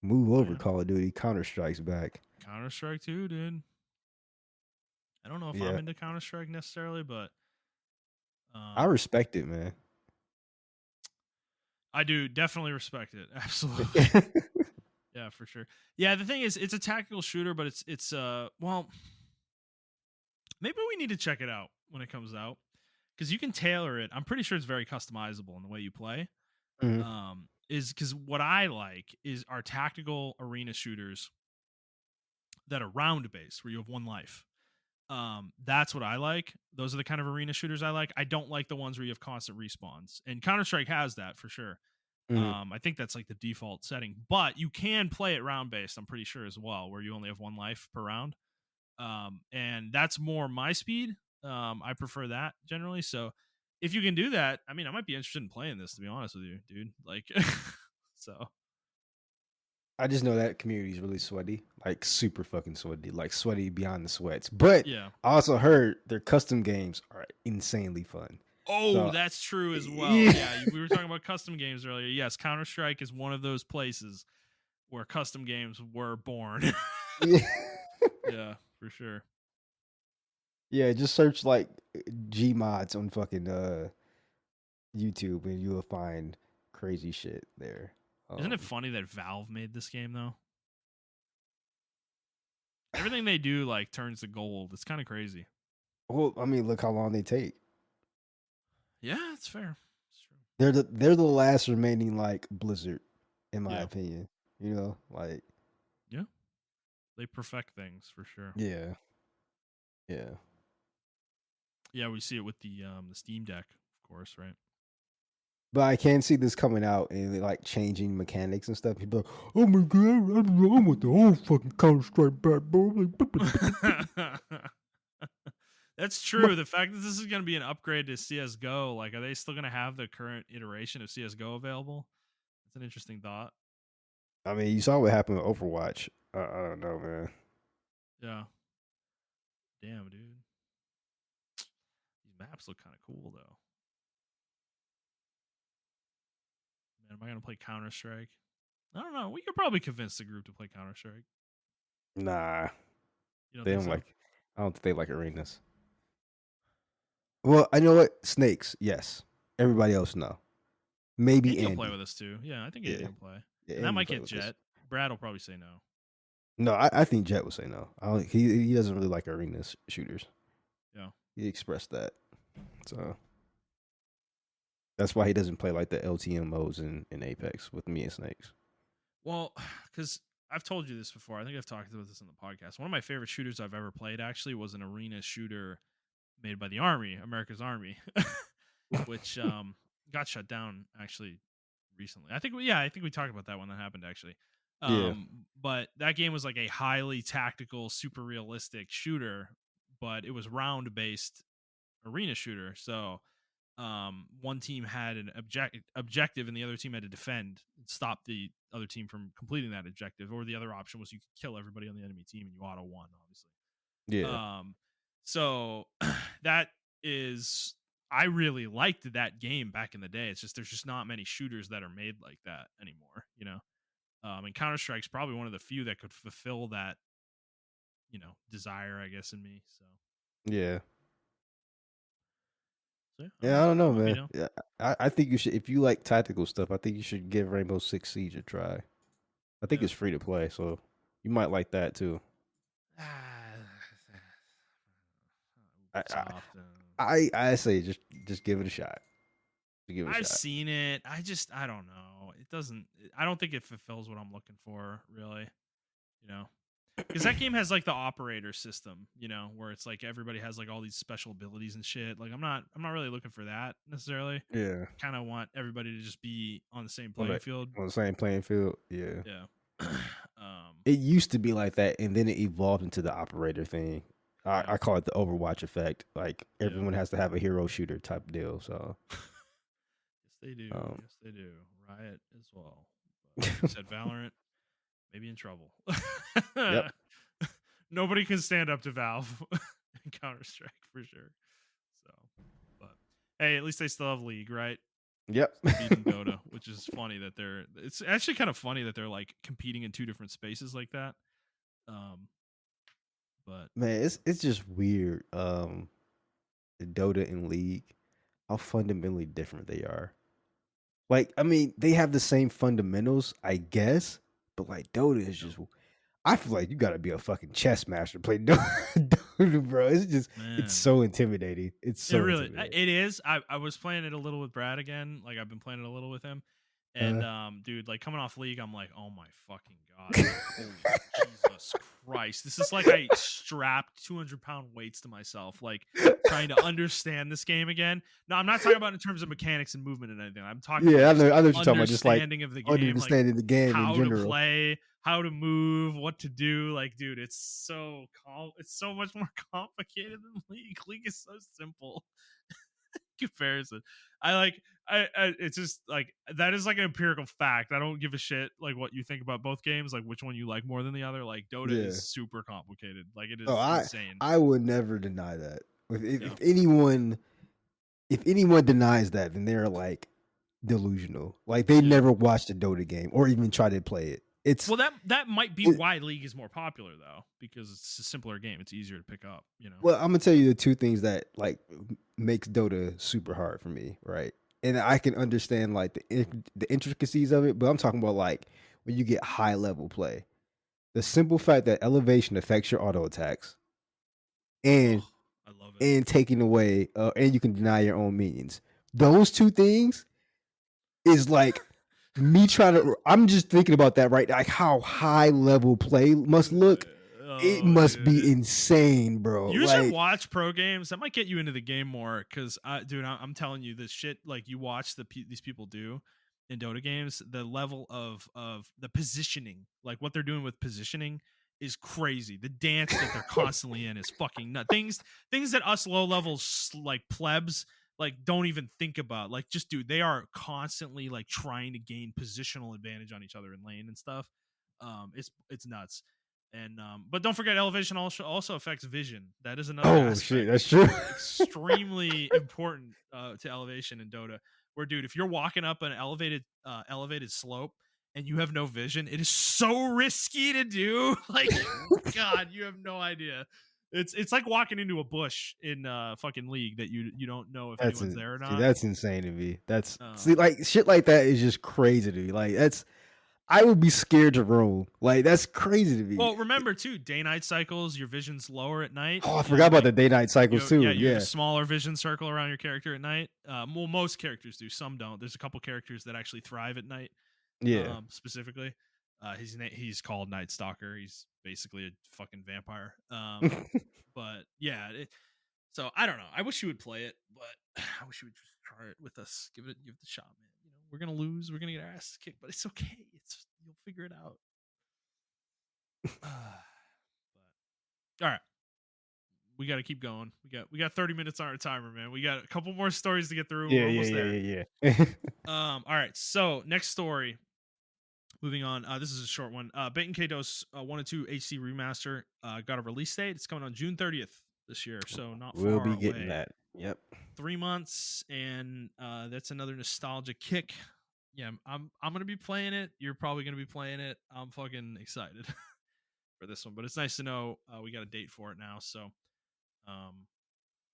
Move over, Yeah, Call of Duty. Counter Strike's back. Counter Strike too, dude. I don't know if I'm Yeah, into Counter Strike necessarily, but I um, respect it, man. I do definitely respect it. Absolutely. Yeah, for sure. Yeah, the thing is, it's a tactical shooter, but it's well, maybe we need to check it out when it comes out because you can tailor it. I'm pretty sure it's very customizable in the way you play. Mhm. Is because what I like is our tactical arena shooters that are round based, where you have one life. That's what I like. Those are the kind of arena shooters I like. I don't like the ones where you have constant respawns, and Counter Strike has that for sure. Mhm. I think that's like the default setting, but you can play it round based. I'm pretty sure as well, where you only have one life per round. And that's more my speed. I prefer that generally. So if you can do that, I mean, I might be interested in playing this. To be honest with you, dude. Like, so I just know that community is really sweaty, like super fucking sweaty, like sweaty beyond the sweats. But yeah. I also heard their custom games are insanely fun. Oh, So that's true as well. yeah, Yeah, we were talking about custom games earlier. Yes, Counter Strike is one of those places where custom games were born. yeah, Yeah, for sure. yeah. Just search like G mods on fucking YouTube, and you will find crazy shit there. Isn't it Um, funny that Valve made this game though? Everything they do like turns to gold. It's kind of crazy. well, I mean, look how long they take. Yeah, it's fair. It's true. They're the last remaining like Blizzard, in my Yeah, opinion. Like yeah. They perfect things for sure. yeah, yeah. Yeah, we see it with the Steam Deck, of course, right? But I can see this coming out and like changing mechanics and stuff. People, are like, oh my god, I want the whole fucking Counter Strike back, bro. That's Like, true. The fact that this is going to be an upgrade to CS:GO, like, are they still going to have the current iteration of CS:GO available? That's an interesting thought. I mean, you saw what happened with Overwatch. I don't know, man. Yeah. Damn, dude. These maps look kind of cool, though. Man, am I going to play Counter Strike? I don't know. We could probably convince the group to play Counter Strike. Nah, You don't they think don't so? like. I don't think they like arenas. Well, I know what snakes. Yes, everybody else no. Maybe Andy will play Andy. with us too. Yeah, I think Andy Yeah, will play. yeah. And that Andy might play get with us. Jet. Brad will probably say no. No, I think Jet would say no. I don't, he doesn't really like arena shooters. Yeah. He expressed that, so that's why he doesn't play like the LTM modes in Apex with me and Snakes. Well, because I've told you this before. I think I've talked about this in the podcast. One of my favorite shooters I've ever played actually was an arena shooter made by the Army, America's Army, which got shut down actually recently. I think we talked about that when that happened actually. Yeah, But that game was like a highly tactical, super realistic shooter, but it was round based arena shooter. So one team had an objective and the other team had to defend and stop the other team from completing that objective, or the other option was you could kill everybody on the enemy team and you auto won, obviously. yeah, So that is, I really liked that game back in the day. It's just there's just not many shooters that are made like that anymore, you know. And Counter Strike's probably one of the few that could fulfill that, desire, I guess, in me. yeah. So yeah, I don't Yeah, know. I don't I know, might be man. down. Yeah, I think you should, if you like tactical stuff, I think you should give Rainbow Six Siege a try. I think Yeah. it's free to play, so you might like that too. I Ubisoft. I say just give it a shot. Just give it a I've shot. seen it. I don't know. It doesn't. I don't think it fulfills what I'm looking for, really. You know, because that game has like the operator system, where it's like everybody has like all these special abilities and shit. Like I'm not really looking for that necessarily. Yeah, Kind of want everybody to just be on the same on playing field. the same playing field. Yeah, Yeah. it used to be like that, and then it evolved into the operator thing. Yeah. I call it the Overwatch effect. Like Yeah. everyone has to have a hero shooter type deal. So, Yes, they do. um, Yes, they do. Riot as well. But like you said, Valorant, maybe in trouble. yep, Nobody can stand up to Valve in Counter Strike for sure. So, but hey, at least they still have League, right? yep. Still beating Dota, which is funny that they're. It's actually kind of funny that they're like competing in two different spaces like that. Um, but Man, it's just weird. Dota and League, how fundamentally different they are. Like, I mean, they have the same fundamentals, I guess, but like Dota is you know, just. I feel like you gotta be a fucking chess master to play Dota, bro. It's man, so intimidating. It's it so really intimidating. it is. I was playing it a little with Brad again. Like I've been playing it a little with him, and Uh, dude, like coming off League, I'm like, oh my fucking god, like holy Jesus Christ, this is like I strapped 200-pound weights to myself, like trying to understand this game again. No, I'm not talking about in terms of mechanics and movement and anything. I'm talking yeah, like just I know what you're talking about. Just like understanding of the game, like understanding the game in how to general. play, how to move, what to do. Like, dude, it's so much more complicated than League. League is so simple. Comparison. I like I it's just like that is like an empirical fact. I don't give a shit like what you think about both games, like which one you like more than the other. Like Dota is Yeah. super complicated. Like it Oh, is insane. I would never deny that. Yeah. If anyone denies that, then they're like delusional. Like they Yeah. never watched a Dota game or even tried to play it. Well, that might be It, why League is more popular though, because it's a simpler game. It's easier to pick up. well, I'm gonna tell you the two things that like makes Dota super hard for me, right? And I can understand like the intricacies of it, but I'm talking about like when you get high level play. The simple fact that elevation affects your auto attacks and Oh, I love it. and taking away and you can deny your own minions. Those two things is like me trying to I'm just thinking about that right now, like how high level play must look. It Oh, must be dude. insane, bro. You should Like, watch pro games. That might get you into the game more. Because, dude, I'm telling you, this shit. Like you watch these people do in Dota games. The level of the positioning, like what they're doing with positioning, is crazy. The dance that they're constantly in is fucking nuts. Things that us low levels like plebs like don't even think about. Like, just dude, they are constantly like trying to gain positional advantage on each other in lane and stuff. It's nuts. And but don't forget, elevation also affects vision. That is another oh shit, aspect that's true. extremely important to elevation in Dota. Where, dude, if you're walking up an elevated slope and you have no vision, it is so risky to do. Like, God, you have no idea. It's like walking into a bush in fucking League that you don't know if anyone's there or See, not. that's insane to me. That's see Um, like shit like that is just crazy to me. Like I would be scared to roam. Like that's crazy to me. Well, remember too, day-night cycles. Your vision's lower at night. Oh, I forgot about the day night cycles too. You have a Yeah, smaller vision circle around your character at night. Well, most characters do. Some don't. There's a couple characters that actually thrive at night. yeah. Specifically, he's called Night Stalker. He's basically a fucking vampire. But yeah. So I don't know. I wish you would play it, but I wish you would just try it with us. Give it a shot, man. You know, we're gonna lose. We're gonna get our asses kicked, but it's okay. You'll figure it out. But all right, we got to keep going. We got 30 minutes on our timer, man. We got a couple more stories to get through. Yeah, We're yeah, almost yeah, there. yeah, yeah. All right. So next story. Moving on. This is a short one. Bait and Kados 1 and 2 HD remaster got a release date. It's coming on June 30th this year, so not We'll far be away. getting that. Yep. 3 months, and that's another nostalgia kick. Yeah, I'm gonna be playing it. You're probably gonna be playing it. I'm fucking excited for this one, but it's nice to know we got a date for it now. So, I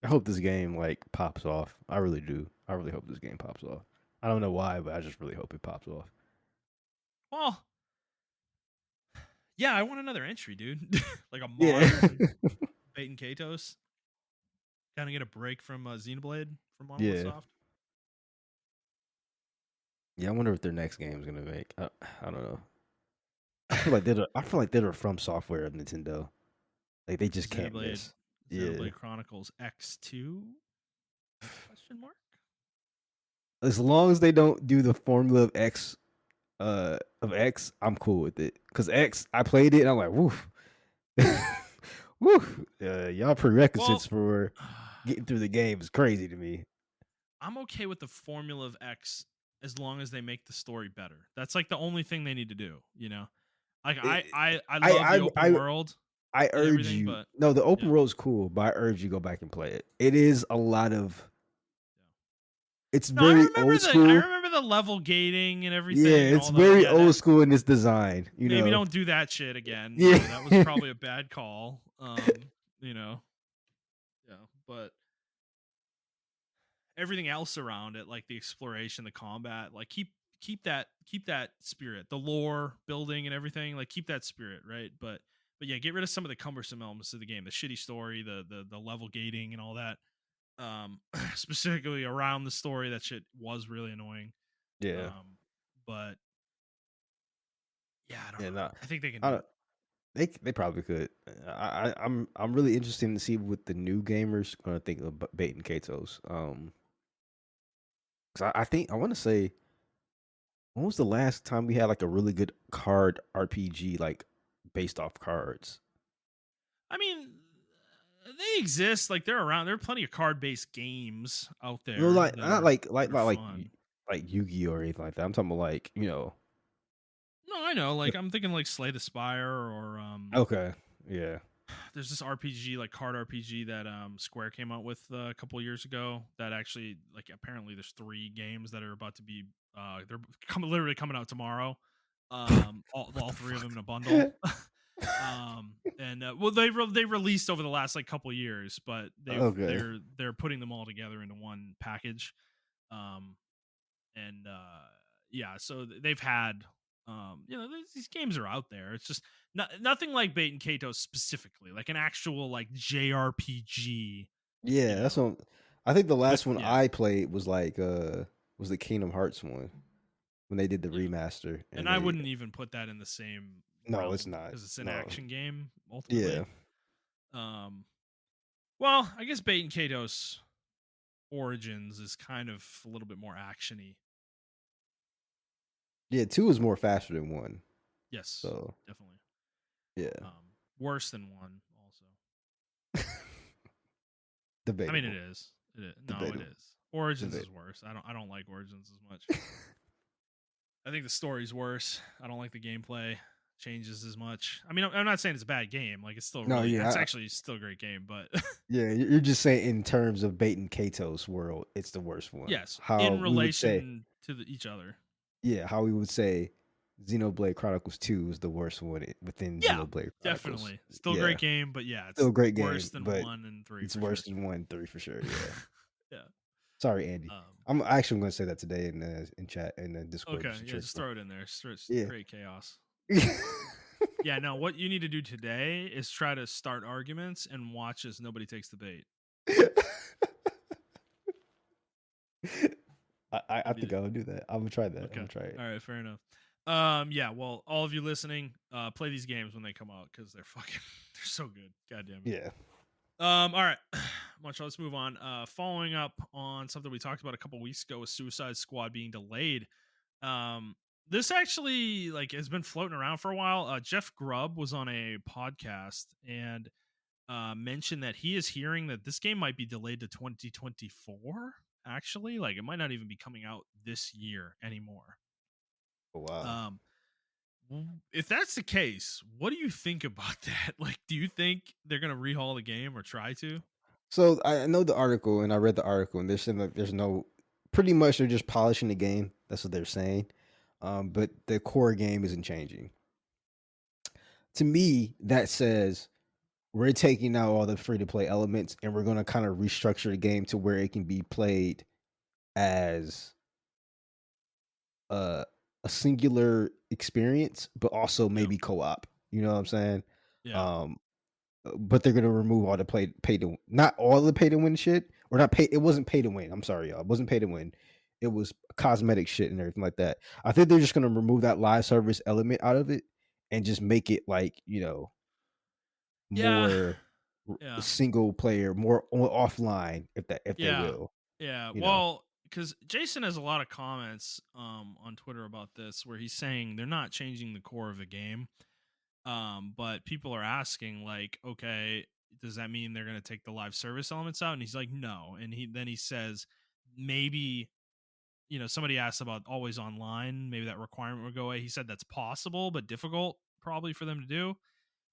hope this game like pops off. I really do. I really hope this game pops off. I don't know why, but I just really hope it pops off. well, yeah, I want another entry, dude. Like a Yeah. modern Bait and Katos. Kind of get a break from Xenoblade from Monolith Yeah. Soft. Yeah, I wonder what their next game is gonna make. I don't know. I feel like they're from software of Nintendo. Like they just can't miss. Xenoblade Yeah. Chronicles X2? Question mark? As long as they don't do the formula of X, I'm cool with it. Cause X, I played it and I'm like, woof. Woof. Y'all prerequisites for getting through the game is crazy to me. I'm okay with the formula of X as long as they make the story better. That's like the only thing they need to do, you know? Like I love the open world. I urge you. But no, the open world's cool, but I urge you go back and play it. It is a lot of. It's very old school. I remember the level gating and everything. Yeah, it's very old school in its design. Maybe don't do that shit again. Yeah, that was probably a bad call. You know, yeah, but everything else around it, like the exploration, the combat, like keep that spirit, the lore building and everything. Like keep that spirit, right? But yeah, get rid of some of the cumbersome elements of the game, the shitty story, the level gating and all that. Specifically around the story, that shit was really annoying. Yeah. But yeah, I don't know. I think they can do it. They probably could. I'm really interested to see what the new gamers gonna think of Bait and Katos. Cause I want to say, when was the last time we had like a really good card RPG like based off cards? I mean, they exist. Like they're around. There are plenty of card-based games out there. No, like not like fun. like Yu-Gi-Oh or anything like that. I'm talking about like No, I know. Like I'm thinking like Slay the Spire or Okay, yeah. There's this RPG, like card RPG, that Square came out with a couple years ago. That actually, like, apparently there's 3 games that are about to be they're literally coming out tomorrow. All 3 of them in a bundle. And well, they released over the last like couple years, but they're putting them all together into one package. Yeah, so they've had these games are out there. It's just nothing like Bait and Kato specifically, like an actual like JRPG. Yeah, that's what I think the last one I played was like was the Kingdom Hearts one when they did the remaster. And I wouldn't even put that in the same realm, it's not. Because it's an action game ultimately. Yeah. Well, I guess Bait and Kato's Origins is kind of a little bit more actiony. Yeah, 2 is more faster than 1. Yes, so definitely. Yeah. Worse than 1 also. Debatable. I mean, it is. No, it is. Origins is worse. I don't like Origins as much. I think the story's worse. I don't like the gameplay changes as much. I mean, I'm not saying it's a bad game. Like it's still it's actually still a great game, but yeah, you're just saying in terms of Bait and Kato's world, it's the worst one. Yes, in relation to each other. Yeah, how we would say Xenoblade Chronicles 2 is the worst one within Xenoblade Chronicles. Definitely. Still a great game, but yeah, it's still a great game, worse than 1 and 3. It's worse than 1 and 3 for sure, yeah. Yeah. Sorry, Andy. Um, I'm actually going to say that today in chat in the Discord. okay, Just a yeah, trick. just throw it in there. Yeah. Create chaos. Yeah, no, what you need to do today is try to start arguments and watch as nobody takes the bait. I That'd be think I'll do that. I'm gonna try that. I'm okay. gonna try it. All right, fair enough. Yeah, well, all of you listening, play these games when they come out because they're fucking they're so good. God damn it. Yeah. All right. Much let's move on. Following up on something we talked about a couple weeks ago with Suicide Squad being delayed. Um, this actually like has been floating around for a while. Jeff Grubb was on a podcast and mentioned that he is hearing that this game might be delayed to 2024. Actually, like it might not even be coming out this year anymore. Oh, wow. Um, if that's the case, what do you think about that? Like, do you think they're gonna rehaul the game or try to? So I know the article, and I read the article, and they're saying that there's no, pretty much they're just polishing the game. That's what they're saying. But the core game isn't changing. To me, that says we're taking out all the free to play elements, and we're going to kind of restructure the game to where it can be played as a singular experience, but also Yeah, maybe co-op. You know what I'm saying? yeah, Um, but they're gonna remove all the pay to not all the pay to win shit or not pay. It wasn't pay to win. I'm sorry, y'all. It wasn't pay to win. It was cosmetic shit and everything like that. I think they're just gonna remove that live service element out of it and just make it like yeah, more yeah, single player, more offline if they yeah, will. yeah. You know. Well, because Jason has a lot of comments on Twitter about this, where he's saying they're not changing the core of the game. But people are asking, like, okay, does that mean they're gonna take the live service elements out? And he's like, no. And he says maybe somebody asked about always online, maybe that requirement would go away. He said that's possible, but difficult probably for them to do.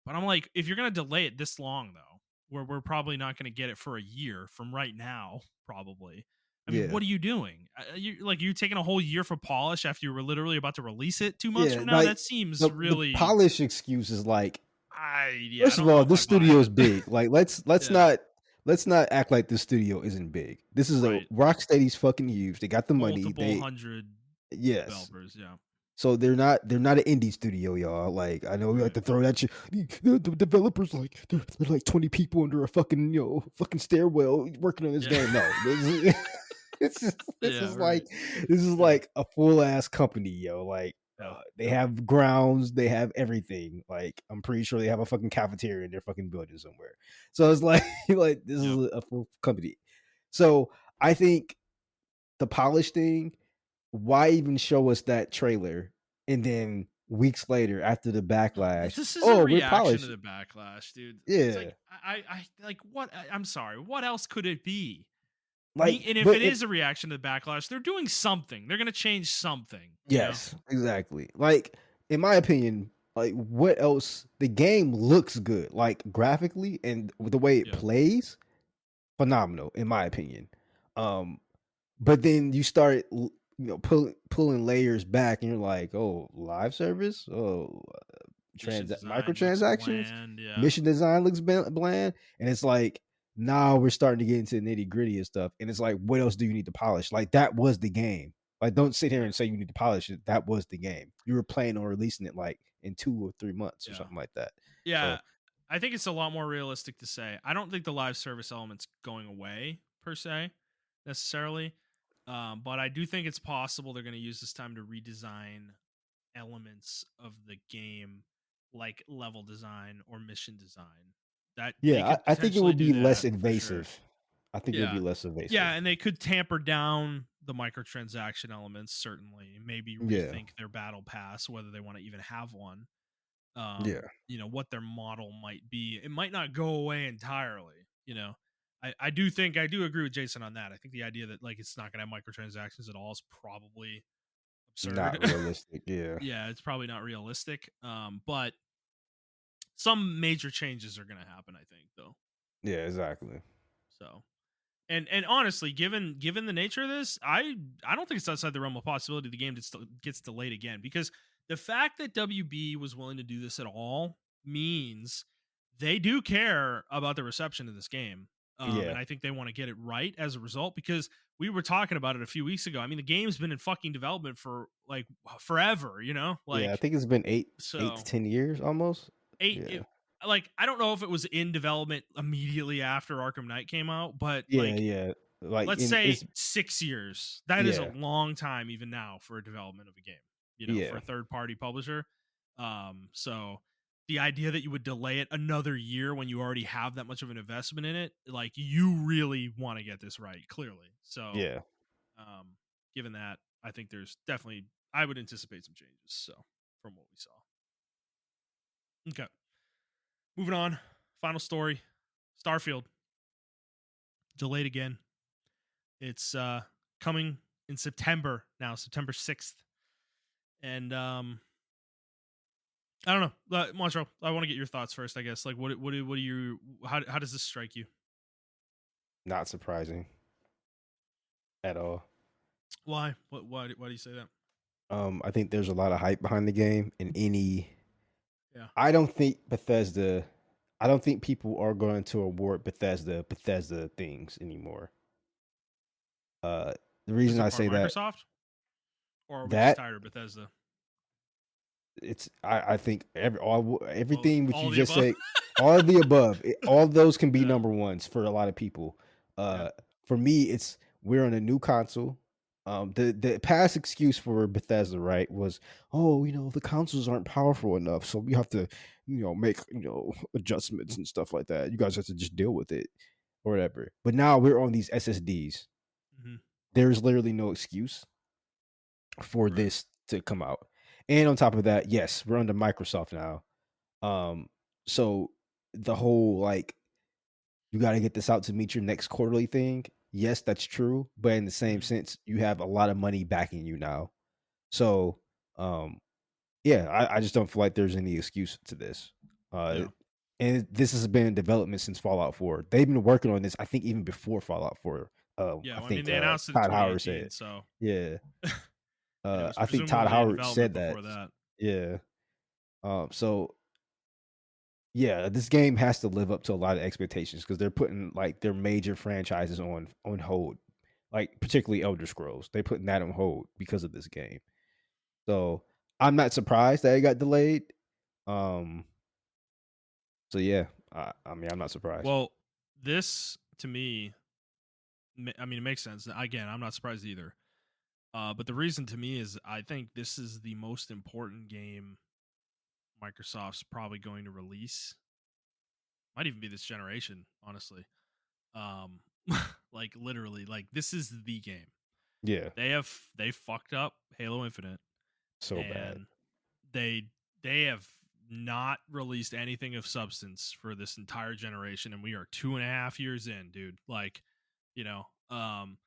But I'm like, if you're gonna delay it this long though, where we're probably not gonna get it for a year from right now, probably. I mean, Yeah. what are you doing? You taking a whole year for polish after you were literally about to release it 2 months Yeah. from now? Like That seems the really. polish excuse is like, I first of don't know all, if I this buy studio is it. big. Like let's Yeah, not act like this studio isn't big. This is a right. Rocksteady's fucking huge. They got the money. Multiple They hundred yes. developers. Yeah, So they're not an indie studio, y'all. Like I know we like right. to throw that shit. The developers like they're like 20 people under a fucking fucking stairwell working on this Yeah, game. No, this is this yeah, is right. like this is Yeah, like a full ass company, yo. Like yeah, they have grounds, they have everything. Like I'm pretty sure they have a fucking cafeteria in their fucking building somewhere. So it's like like this yeah. is a full company. So I think the polish thing, why even show us that trailer and then weeks later after the backlash, This is a oh, we're reaction to polished. the backlash, dude. It's like Yeah. I like what I'm sorry. What else could it be? Like, And if but it is a reaction to the backlash, they're doing something. They're gonna change something. yes, exactly. Like, in my opinion, like what else? The game looks good, like graphically and the way it Yeah, plays, phenomenal, in my opinion. Um, but then you start pulling layers back and you're like, oh, live service, oh, mission design looks microtransactions, bland. Yeah, mission design looks bland, and it's like now we're starting to get into the nitty gritty and stuff. And it's like, what else do you need to polish? Like that was the game. Like, don't sit here yeah, and say you need to polish it. That was the game. You were planning on releasing it like in 2 or 3 months or yeah. something like that. Yeah, So I think it's a lot more realistic to say. I don't think the live service element's going away per se, necessarily. But I do think it's possible they're going to use this time to redesign elements of the game, like level design or mission design. That they yeah, could I think it potentially would do be less that for sure. invasive. I think it would be Yeah. less Yeah, invasive. and they could tamper down the microtransaction elements, certainly. Maybe Yeah, rethink their battle pass, whether they want to even have one. yeah, What their model might be. It might not go away entirely. I do think I do agree with Jason on that. I think the idea that like it's not gonna have microtransactions at all is probably absurd. not realistic. Yeah, Yeah, it's probably not realistic. But some major changes are gonna happen, I think, though. yeah, exactly. So and honestly, given the nature of this, I don't think it's outside the realm of possibility the game gets delayed again, because the fact that WB was willing to do this at all means they do care about the reception of this game. Yeah. And I think they want to get it right as a result, because we were talking about it a few weeks ago. I mean, the game's been in fucking development for like forever, Yeah, I like, think it's been 8 to so 10 years almost. eight. Yeah. Like, I don't know if it was in development immediately after Arkham Knight came out, but Yeah, like, yeah. Like, let's in say it's 6 years. That is a yeah, long time, even now, for a development of a game. For yeah, a third party publisher. So the idea that you would delay it another year when you already have that much of an investment in it, like, you really want to get this right, clearly. So, yeah. um, given that, I think there's definitely, I would anticipate some changes. So, from what we saw, okay, moving on. Final story: Starfield delayed again. It's coming in September now, September 6th, and I don't know, Montreal. I want to get your thoughts first, I guess. Like, what do you? How does this strike you? Not surprising at all. Why? Why do you say that? I think there's a lot of hype behind the game, and Yeah. I don't think Bethesda. I don't think people are going to award Bethesda things anymore. Uh, the Because reason they're I part say of that Microsoft, or are we just that tired of Bethesda? I think Both, everything which all you the just above. said, all of the above, all of those can be Yeah. number ones for a lot of people. Yeah. For me, it's we're on a new console. The past excuse for Bethesda, right, was, oh, the consoles aren't powerful enough, so we have to, make adjustments and stuff like that. You guys have to just deal with it or whatever. But now we're on these SSDs. Hmm. There's literally no excuse for Right. this to come out. And on top of that, yes, we're under Microsoft now. Um, so the whole like you got to get this out to meet your next quarterly thing. Yes, that's true, but in the same Hmm. sense, you have a lot of money backing you now. So, um, yeah, I just don't feel like there's any excuse to this. Uh, Yeah. and this has been in development since Fallout 4. They've been working on this, I think, even before Fallout 4. Yeah. I Well, I mean, think they announced it in Todd Howard 2018, said, so yeah. and it was I think Todd presumably in Howard development said that. before that. Yeah. So yeah, this game has to live up to a lot of expectations because they're putting like their major franchises on hold, like particularly Elder Scrolls. They're putting that on hold because of this game. So I'm not surprised that it got delayed. Um. So yeah, I mean, I'm not surprised. Well, this to me, I mean, it makes sense. Again, I'm not surprised either. But the reason to me is I think this is the most important game Microsoft's probably going to release. Might even be this generation, honestly. Um, like, literally, like, this is the game. Yeah, They fucked up Halo Infinite, so bad. and they they have not released anything of substance for this entire generation, and we are 2.5 years in, dude. Like, you know, um,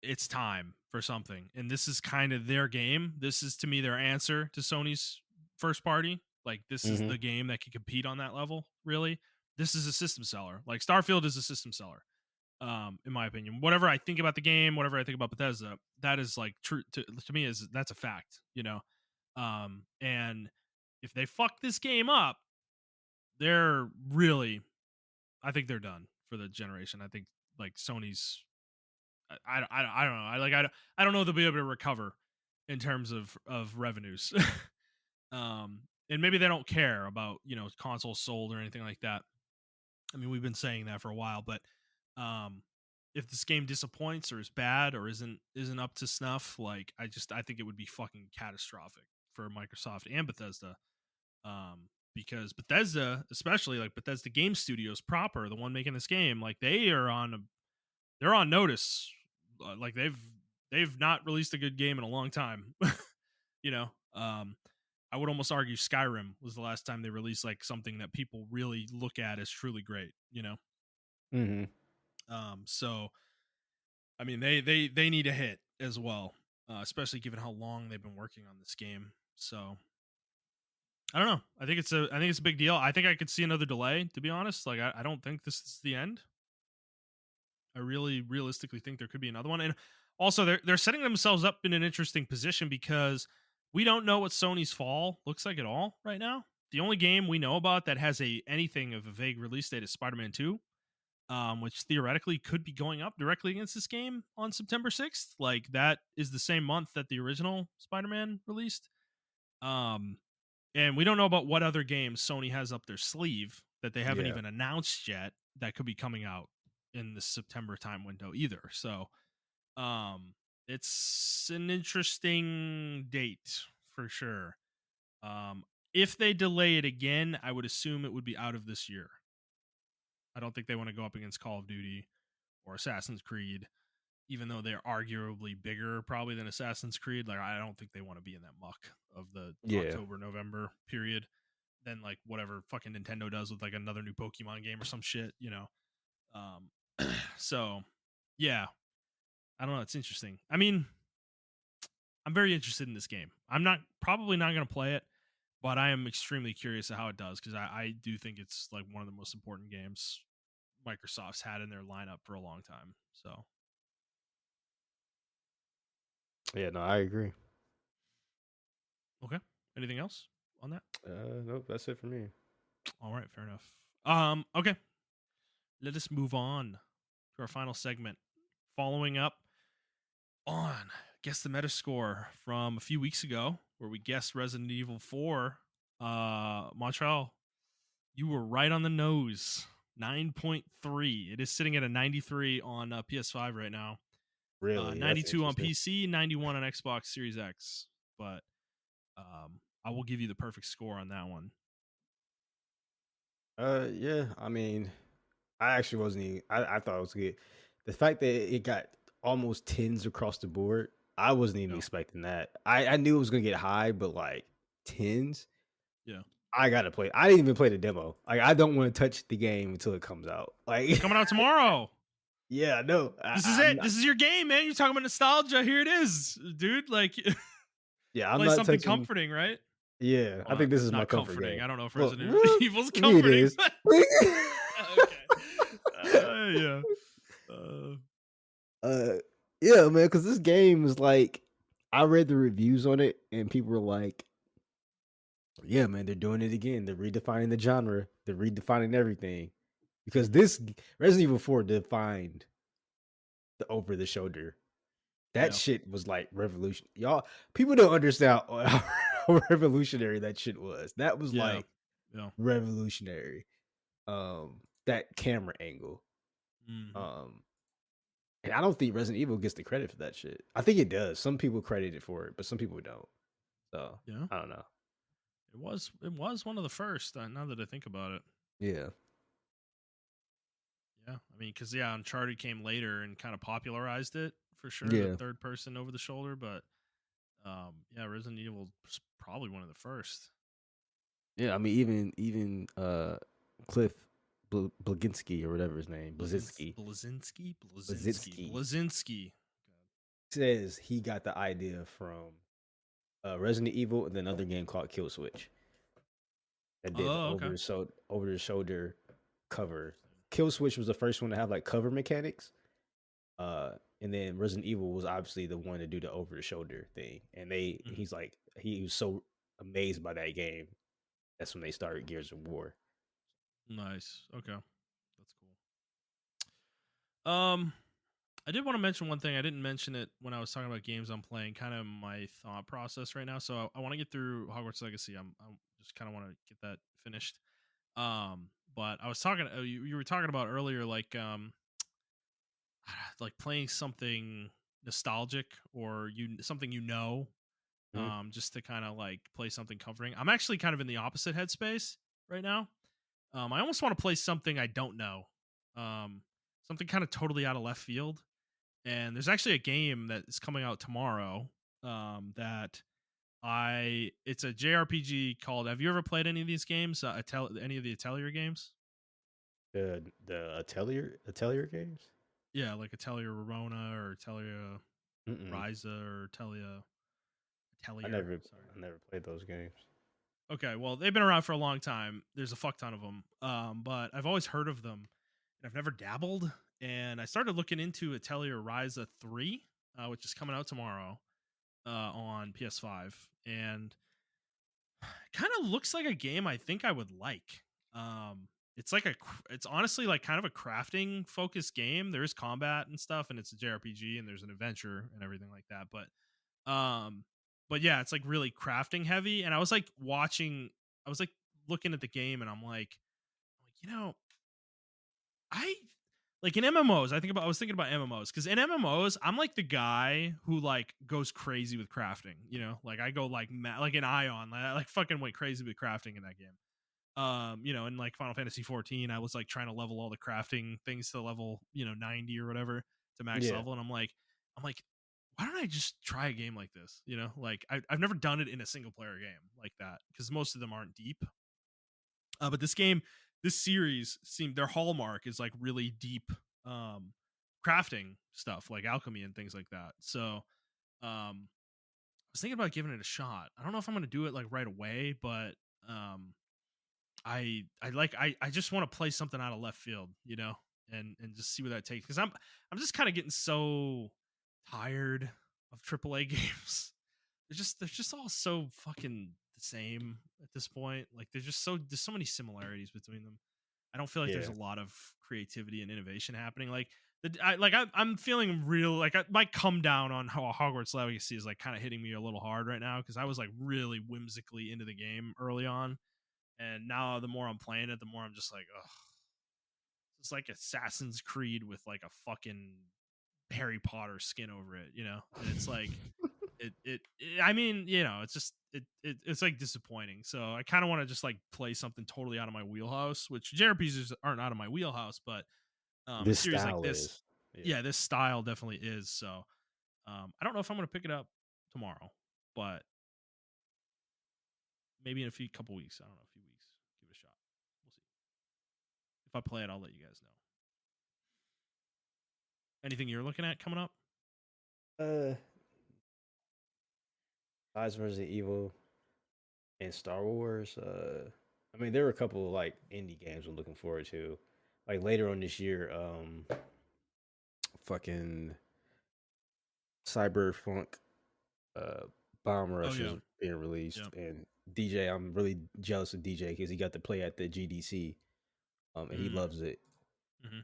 it's time for something. And this is kind of their game. This is, to me, their answer to Sony's first party. Like, this is Hmm. the game that can compete on that level, really. This is a system seller. Like, Starfield is a system seller, in my opinion. Whatever I think about the game, whatever I think about Bethesda, that is like true to me, is that's a fact. And if they fuck this game up, they're really, I think they're done for the generation. I think, like, Sony's, I don't know. I don't know if they'll be able to recover in terms of revenues. And maybe they don't care about consoles sold or anything like that. I mean, we've been saying that for a while, but um, if this game disappoints or is bad or isn't up to snuff, like, I think it would be fucking catastrophic for Microsoft and Bethesda. Because Bethesda, especially like Bethesda Game Studios proper, the one making this game, like, they're on notice. Like, they've not released a good game in a long time. you know, um, I would almost argue Skyrim was the last time they released like something that people really look at as truly great. Hmm. So I mean, they need a hit as well, especially given how long they've been working on this game. So I don't know. I think it's a big deal. I think I could see another delay. To be honest, like, I don't think this is the end. I really realistically think there could be another one. And also, they're setting themselves up in an interesting position because we don't know what Sony's fall looks like at all right now. The only game we know about that has anything of a vague release date is Spider-Man 2. which theoretically could be going up directly against this game on September 6th. Like that is the same month that the original Spider-Man released. And we don't know about what other games Sony has up their sleeve that they haven't Yeah. even announced yet that could be coming out in the September time window either. So, it's an interesting date for sure. Um, if they delay it again, I would assume it would be out of this year. I don't think they want to go up against Call of Duty or Assassin's Creed, even though they're arguably bigger probably than Assassin's Creed. Like I don't think they want to be in that muck of the Yeah. October November period. Than like whatever fucking Nintendo does with like another new Pokemon game or some shit, you know. So yeah, I don't know. It's interesting. I mean, I'm very interested in this game. I'm probably not going to play it, but I am extremely curious of how it does because I do think it's like one of the most important games Microsoft's had in their lineup for a long time. So Yeah, no, I agree. okay. Anything else on that? Nope, that's it for me. All right, fair enough. Okay. Let us move on to our final segment. Following up on Guess the Metascore from a few weeks ago, where we guessed Resident Evil 4. Montrell, you were right on the nose. 9.3. It is sitting at a 93 on PS5 right now. Really? That's 92 on interesting. PC, 91 on Xbox Series X. But I will give you the perfect score on that one. Yeah. I mean, I actually wasn't even. I thought it was good. The fact that it got almost tens across the board, I wasn't even Yeah. expecting that. I knew it was gonna get high, but like tens. Yeah. I gotta play. I didn't even play the demo. Like I don't want to touch the game until it comes out. Like Coming out tomorrow. yeah, no. This is I'm it. not. This is your game, man. You're talking about nostalgia. Here it is, dude. Like, Yeah, I'm play not something touching. comforting, right? Yeah, I Well, think this is my not comfort comforting. game. I don't know if Well, Resident Evil's to me it comforting. is. But okay. Yeah. Uh, yeah, man, because this game is like, I read the reviews on it, and people were like, "Yeah, man, they're doing it again. They're redefining the genre. They're redefining everything." Because this Resident Evil 4 defined the over the shoulder. That Yeah. shit was like revolution. Y'all, people don't understand how revolutionary that shit was. That was like Yeah. revolutionary. That camera angle. Mhm. And I don't think Resident Evil gets the credit for that shit. I think it does. Some people credit it for it, but some people don't. So Yeah. I don't know. It was one of the first. Now that I think about it. Yeah. Yeah. I mean, because Uncharted came later and kind of popularized it for sure. The Yeah. third person over the shoulder, but yeah, Resident Evil was probably one of the first. Yeah. I mean, even Cliff Blaginski or whatever his name, Blazinski. says he got the idea from Resident Evil and another game called Kill Switch that did the Okay. over the shoulder cover. Kill Switch was the first one to have like cover mechanics. And then Resident Evil was obviously the one to do the over the shoulder thing. And he's like, he was so amazed by that game. That's when they started Gears of War. Nice. Okay. That's cool. I did want to mention one thing. I didn't mention it when I was talking about games I'm playing, kind of my thought process right now. So I want to get through Hogwarts Legacy. I just kind of want to get that finished. But I was talking, you were talking about earlier, like like playing something nostalgic or something just to kind of like play something comforting. I'm actually kind of in the opposite headspace right now. I almost want to play something I don't know, something kind of totally out of left field. And there's actually a game that is coming out tomorrow. That it's a JRPG called. Have you ever played any of these games? Any of the Atelier games? The Atelier games? Yeah, like Atelier Rorona or Atelier Ryza or Atelier. I Sorry. never played those games. Okay, well, they've been around for a long time. There's a fuck ton of them. But I've always heard of them, and I've never dabbled. And I started looking into Atelier Ryza 3, which is coming out tomorrow on PS5, and kind of looks like a game I think I would like. it's like it's honestly like kind of a crafting focused game. There is combat and stuff, and it's a JRPG, and there's an adventure and everything like that. Um, but yeah, it's like really crafting heavy. And I was like I was like looking at the game, and you know, I like in MMOs. I was thinking about MMOs because in MMOs, I'm like the guy who like goes crazy with crafting. You know, like I go like like in Ion, I like fucking went crazy with crafting in that game. You know, in like Final Fantasy 14, I was like trying to level all the crafting things to level 90 or whatever to max Yeah, level, and I'm like, why don't I just try a game like this? You know, like I've never done it in a single player game like that because most of them aren't deep. But this series seemed their hallmark is like really deep um crafting stuff like alchemy and things like that. So I was thinking about giving it a shot. I don't know if I'm gonna do it like right away, but um I just want to play something out of left field, and just see where that takes. Because I'm just kind of getting so tired of AAA games. They're just all so fucking the same at this point. Like there's so many similarities between them. I don't feel like there's yeah, a lot of creativity and innovation happening. Like I'm feeling real like my come down on how Hogwarts Legacy is like kind of hitting me a little hard right now because I was like really whimsically into the game early on, and now the more I'm playing it, the more I'm just like, ugh, it's like Assassin's Creed with like a fucking Harry Potter skin over it, And it's like I mean, it's just it's like disappointing. So I kind of want to just like play something totally out of my wheelhouse, which JRPGs aren't out of my wheelhouse, but a this series like style this, is. Yeah, yeah, this style definitely is. So I don't know if I'm gonna pick it up tomorrow, but maybe in a few couple weeks. I don't know, a few weeks. Give it a shot. We'll see. If I play it, I'll let you guys know. Anything you're looking at coming up? uh, Eyes versus Evil and Star Wars. I mean, there were a couple of like indie games I'm looking forward to. Like later on this year, fucking Cyberpunk Bomb Oh Rush is yeah, being yeah. released, and DJ, I'm really jealous of DJ because he got to play at the GDC, and he Mm, loves it. mm-hmm.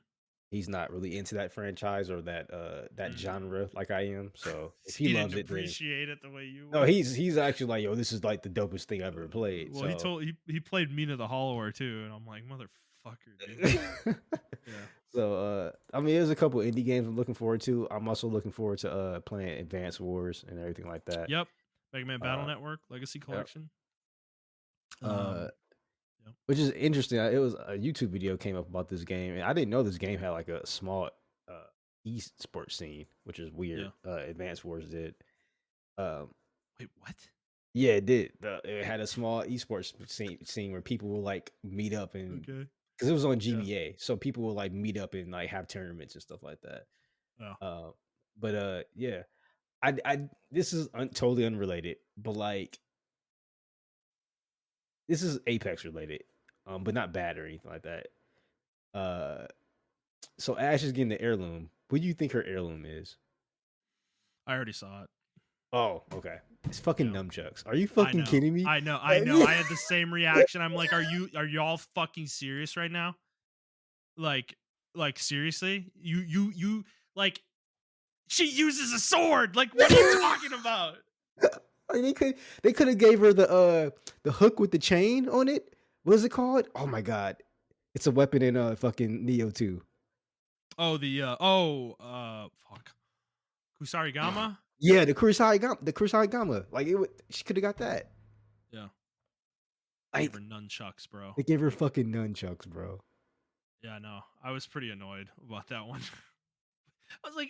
He's not really into that franchise or that Mm. genre like I am. So if he He didn't loves it, then appreciate it the way you no, would. he's actually like, yo, this is like the dopest thing I ever played. Well, he So told he played Mina the Hollower too, and I'm like, motherfucker, dude. Yeah. so I mean, there's a couple indie games I'm looking forward to. I'm also looking forward to playing Advance Wars and everything like that. Yep. Mega Man Battle Uh, Network Legacy yep. Collection. Uh, Yep. which is interesting. It was a YouTube video came up about this game, and I didn't know this game had like a small esports scene, which is weird. Yeah. Advance Wars did. Um, Wait, what? yeah, it did. It had a small esports scene where people will like meet up and Okay. because it was on Yeah. GBA, so people will like meet up and like have tournaments and stuff like that. Oh. But yeah, I this is totally unrelated, but like this is Apex related, but not bad or anything like that. Uh, so Ash is getting the heirloom. What do you think her heirloom is? I already saw it. Oh, okay. It's fucking Yeah. nunchucks. Are you I fucking know. kidding me? I know. I know. I had the same reaction. I'm like, are y'all fucking serious right now? Like seriously? You like she uses a sword. Like what are you talking about? Like, they could have gave her the hook with the chain on it. What is it called? Oh my god. It's a weapon in fucking Neo 2. Oh, fuck. Kusarigama? Yeah, the Kusarigama. Like she could have got that. Yeah. Gave her Like nunchucks, bro. they gave her fucking nunchucks, bro. Yeah, no. I was pretty annoyed about that one.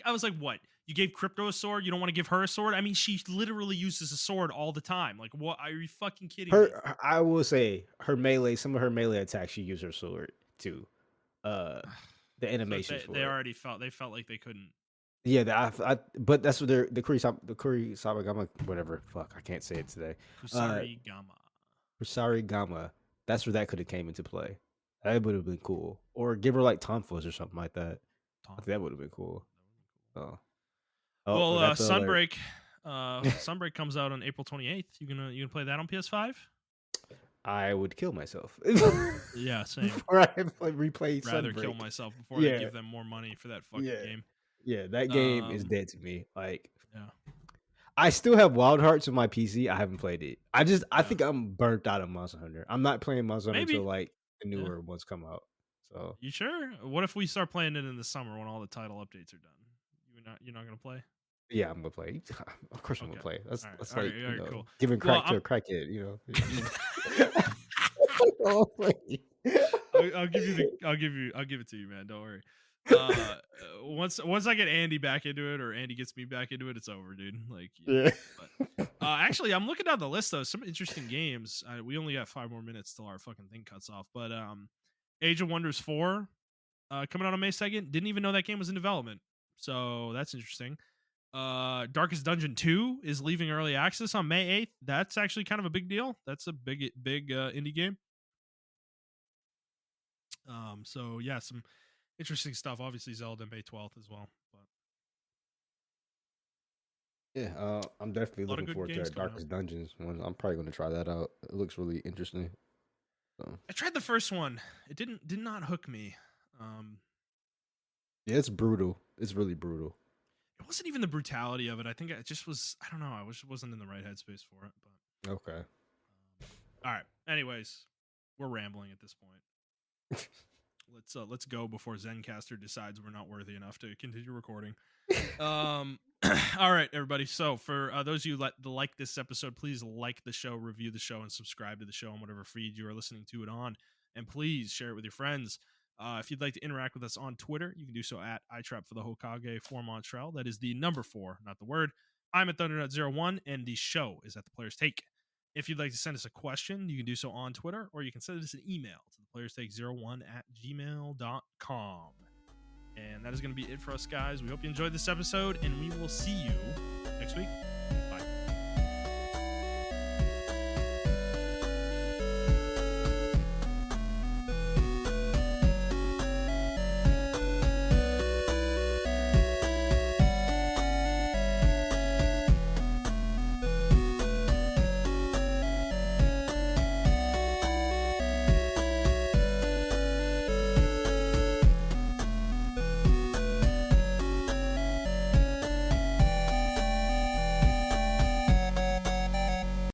I was like, what? You gave Crypto a sword? You don't want to give her a sword? I mean, she literally uses a sword all the time. Like, what? Are you fucking kidding me? I will say her melee, some of her melee attacks, she used her sword too. Uh, the So animations they for it. already felt like they couldn't. Yeah, but that's what the Kurisabagama, whatever. Fuck, I can't say it today. Kusarigama. Kusarigama. That's where that could have came into play. That would have been cool. Or give her like Tonfas or something like that. I think that would have been cool. Oh, Well, I got the alert. Sunbreak. Sunbreak comes out on April 28th. You gonna play that on PS5? I would kill myself. Yeah, same. Before I replay Rather kill Sunbreak. myself before I Yeah, give them more money for that fucking yeah, game. yeah. That game is dead to me. Like, Yeah, I still have Wild Hearts on my PC. I haven't played it. I yeah. think I'm burnt out of Monster Hunter. I'm not playing Monster Hunter until Maybe. like the Yeah. newer ones come out. So You sure? What if we start playing it in the summer when all the title updates are done? You're not gonna play? yeah, I'm gonna play. Of course, I'm gonna Okay. play. All right. That's All right. like All right. Cool. giving Well, crack to I'm. a crackhead. I'll give it to you, man. Don't worry. Once I get Andy back into it, or Andy gets me back into it, it's over, dude. Like, yeah. Yeah. But actually, I'm looking down the list though. Some interesting games. We only got 5 more minutes till our fucking thing cuts off. But Age of Wonders 4, coming out on May 2nd. Didn't even know that game was in development. So that's interesting. Darkest Dungeon 2 is leaving early access on May 8th. That's actually kind of a big deal. That's a big indie game. So yeah, some interesting stuff. Obviously Zelda May 12th as well. But Yeah, I'm definitely a lot of looking good forward to games that coming out. Darkest Dungeons one. I'm probably gonna try that out. It looks really interesting. So. I tried the first one. It did not hook me. Yeah, it's brutal. It's really brutal. It wasn't even the brutality of it. I think it just was. I don't know. I wasn't in the right headspace for it. But Okay. all right. Anyways, we're rambling at this point. Let's go before Zencaster decides we're not worthy enough to continue recording. All right, everybody. So for those of you like this episode, please like the show, review the show, and subscribe to the show on whatever feed you are listening to it on. And please share it with your friends. If you'd like to interact with us on Twitter, you can do so at iTrap for the Hokage for Montrell. That is the number 4, not the word. I'm at Thunder.01, and the show is at the Player's Take. If you'd like to send us a question, you can do so on Twitter, or you can send us an email to theplayerstake01@gmail.com. And that is going to be it for us, guys. We hope you enjoyed this episode, and we will see you next week.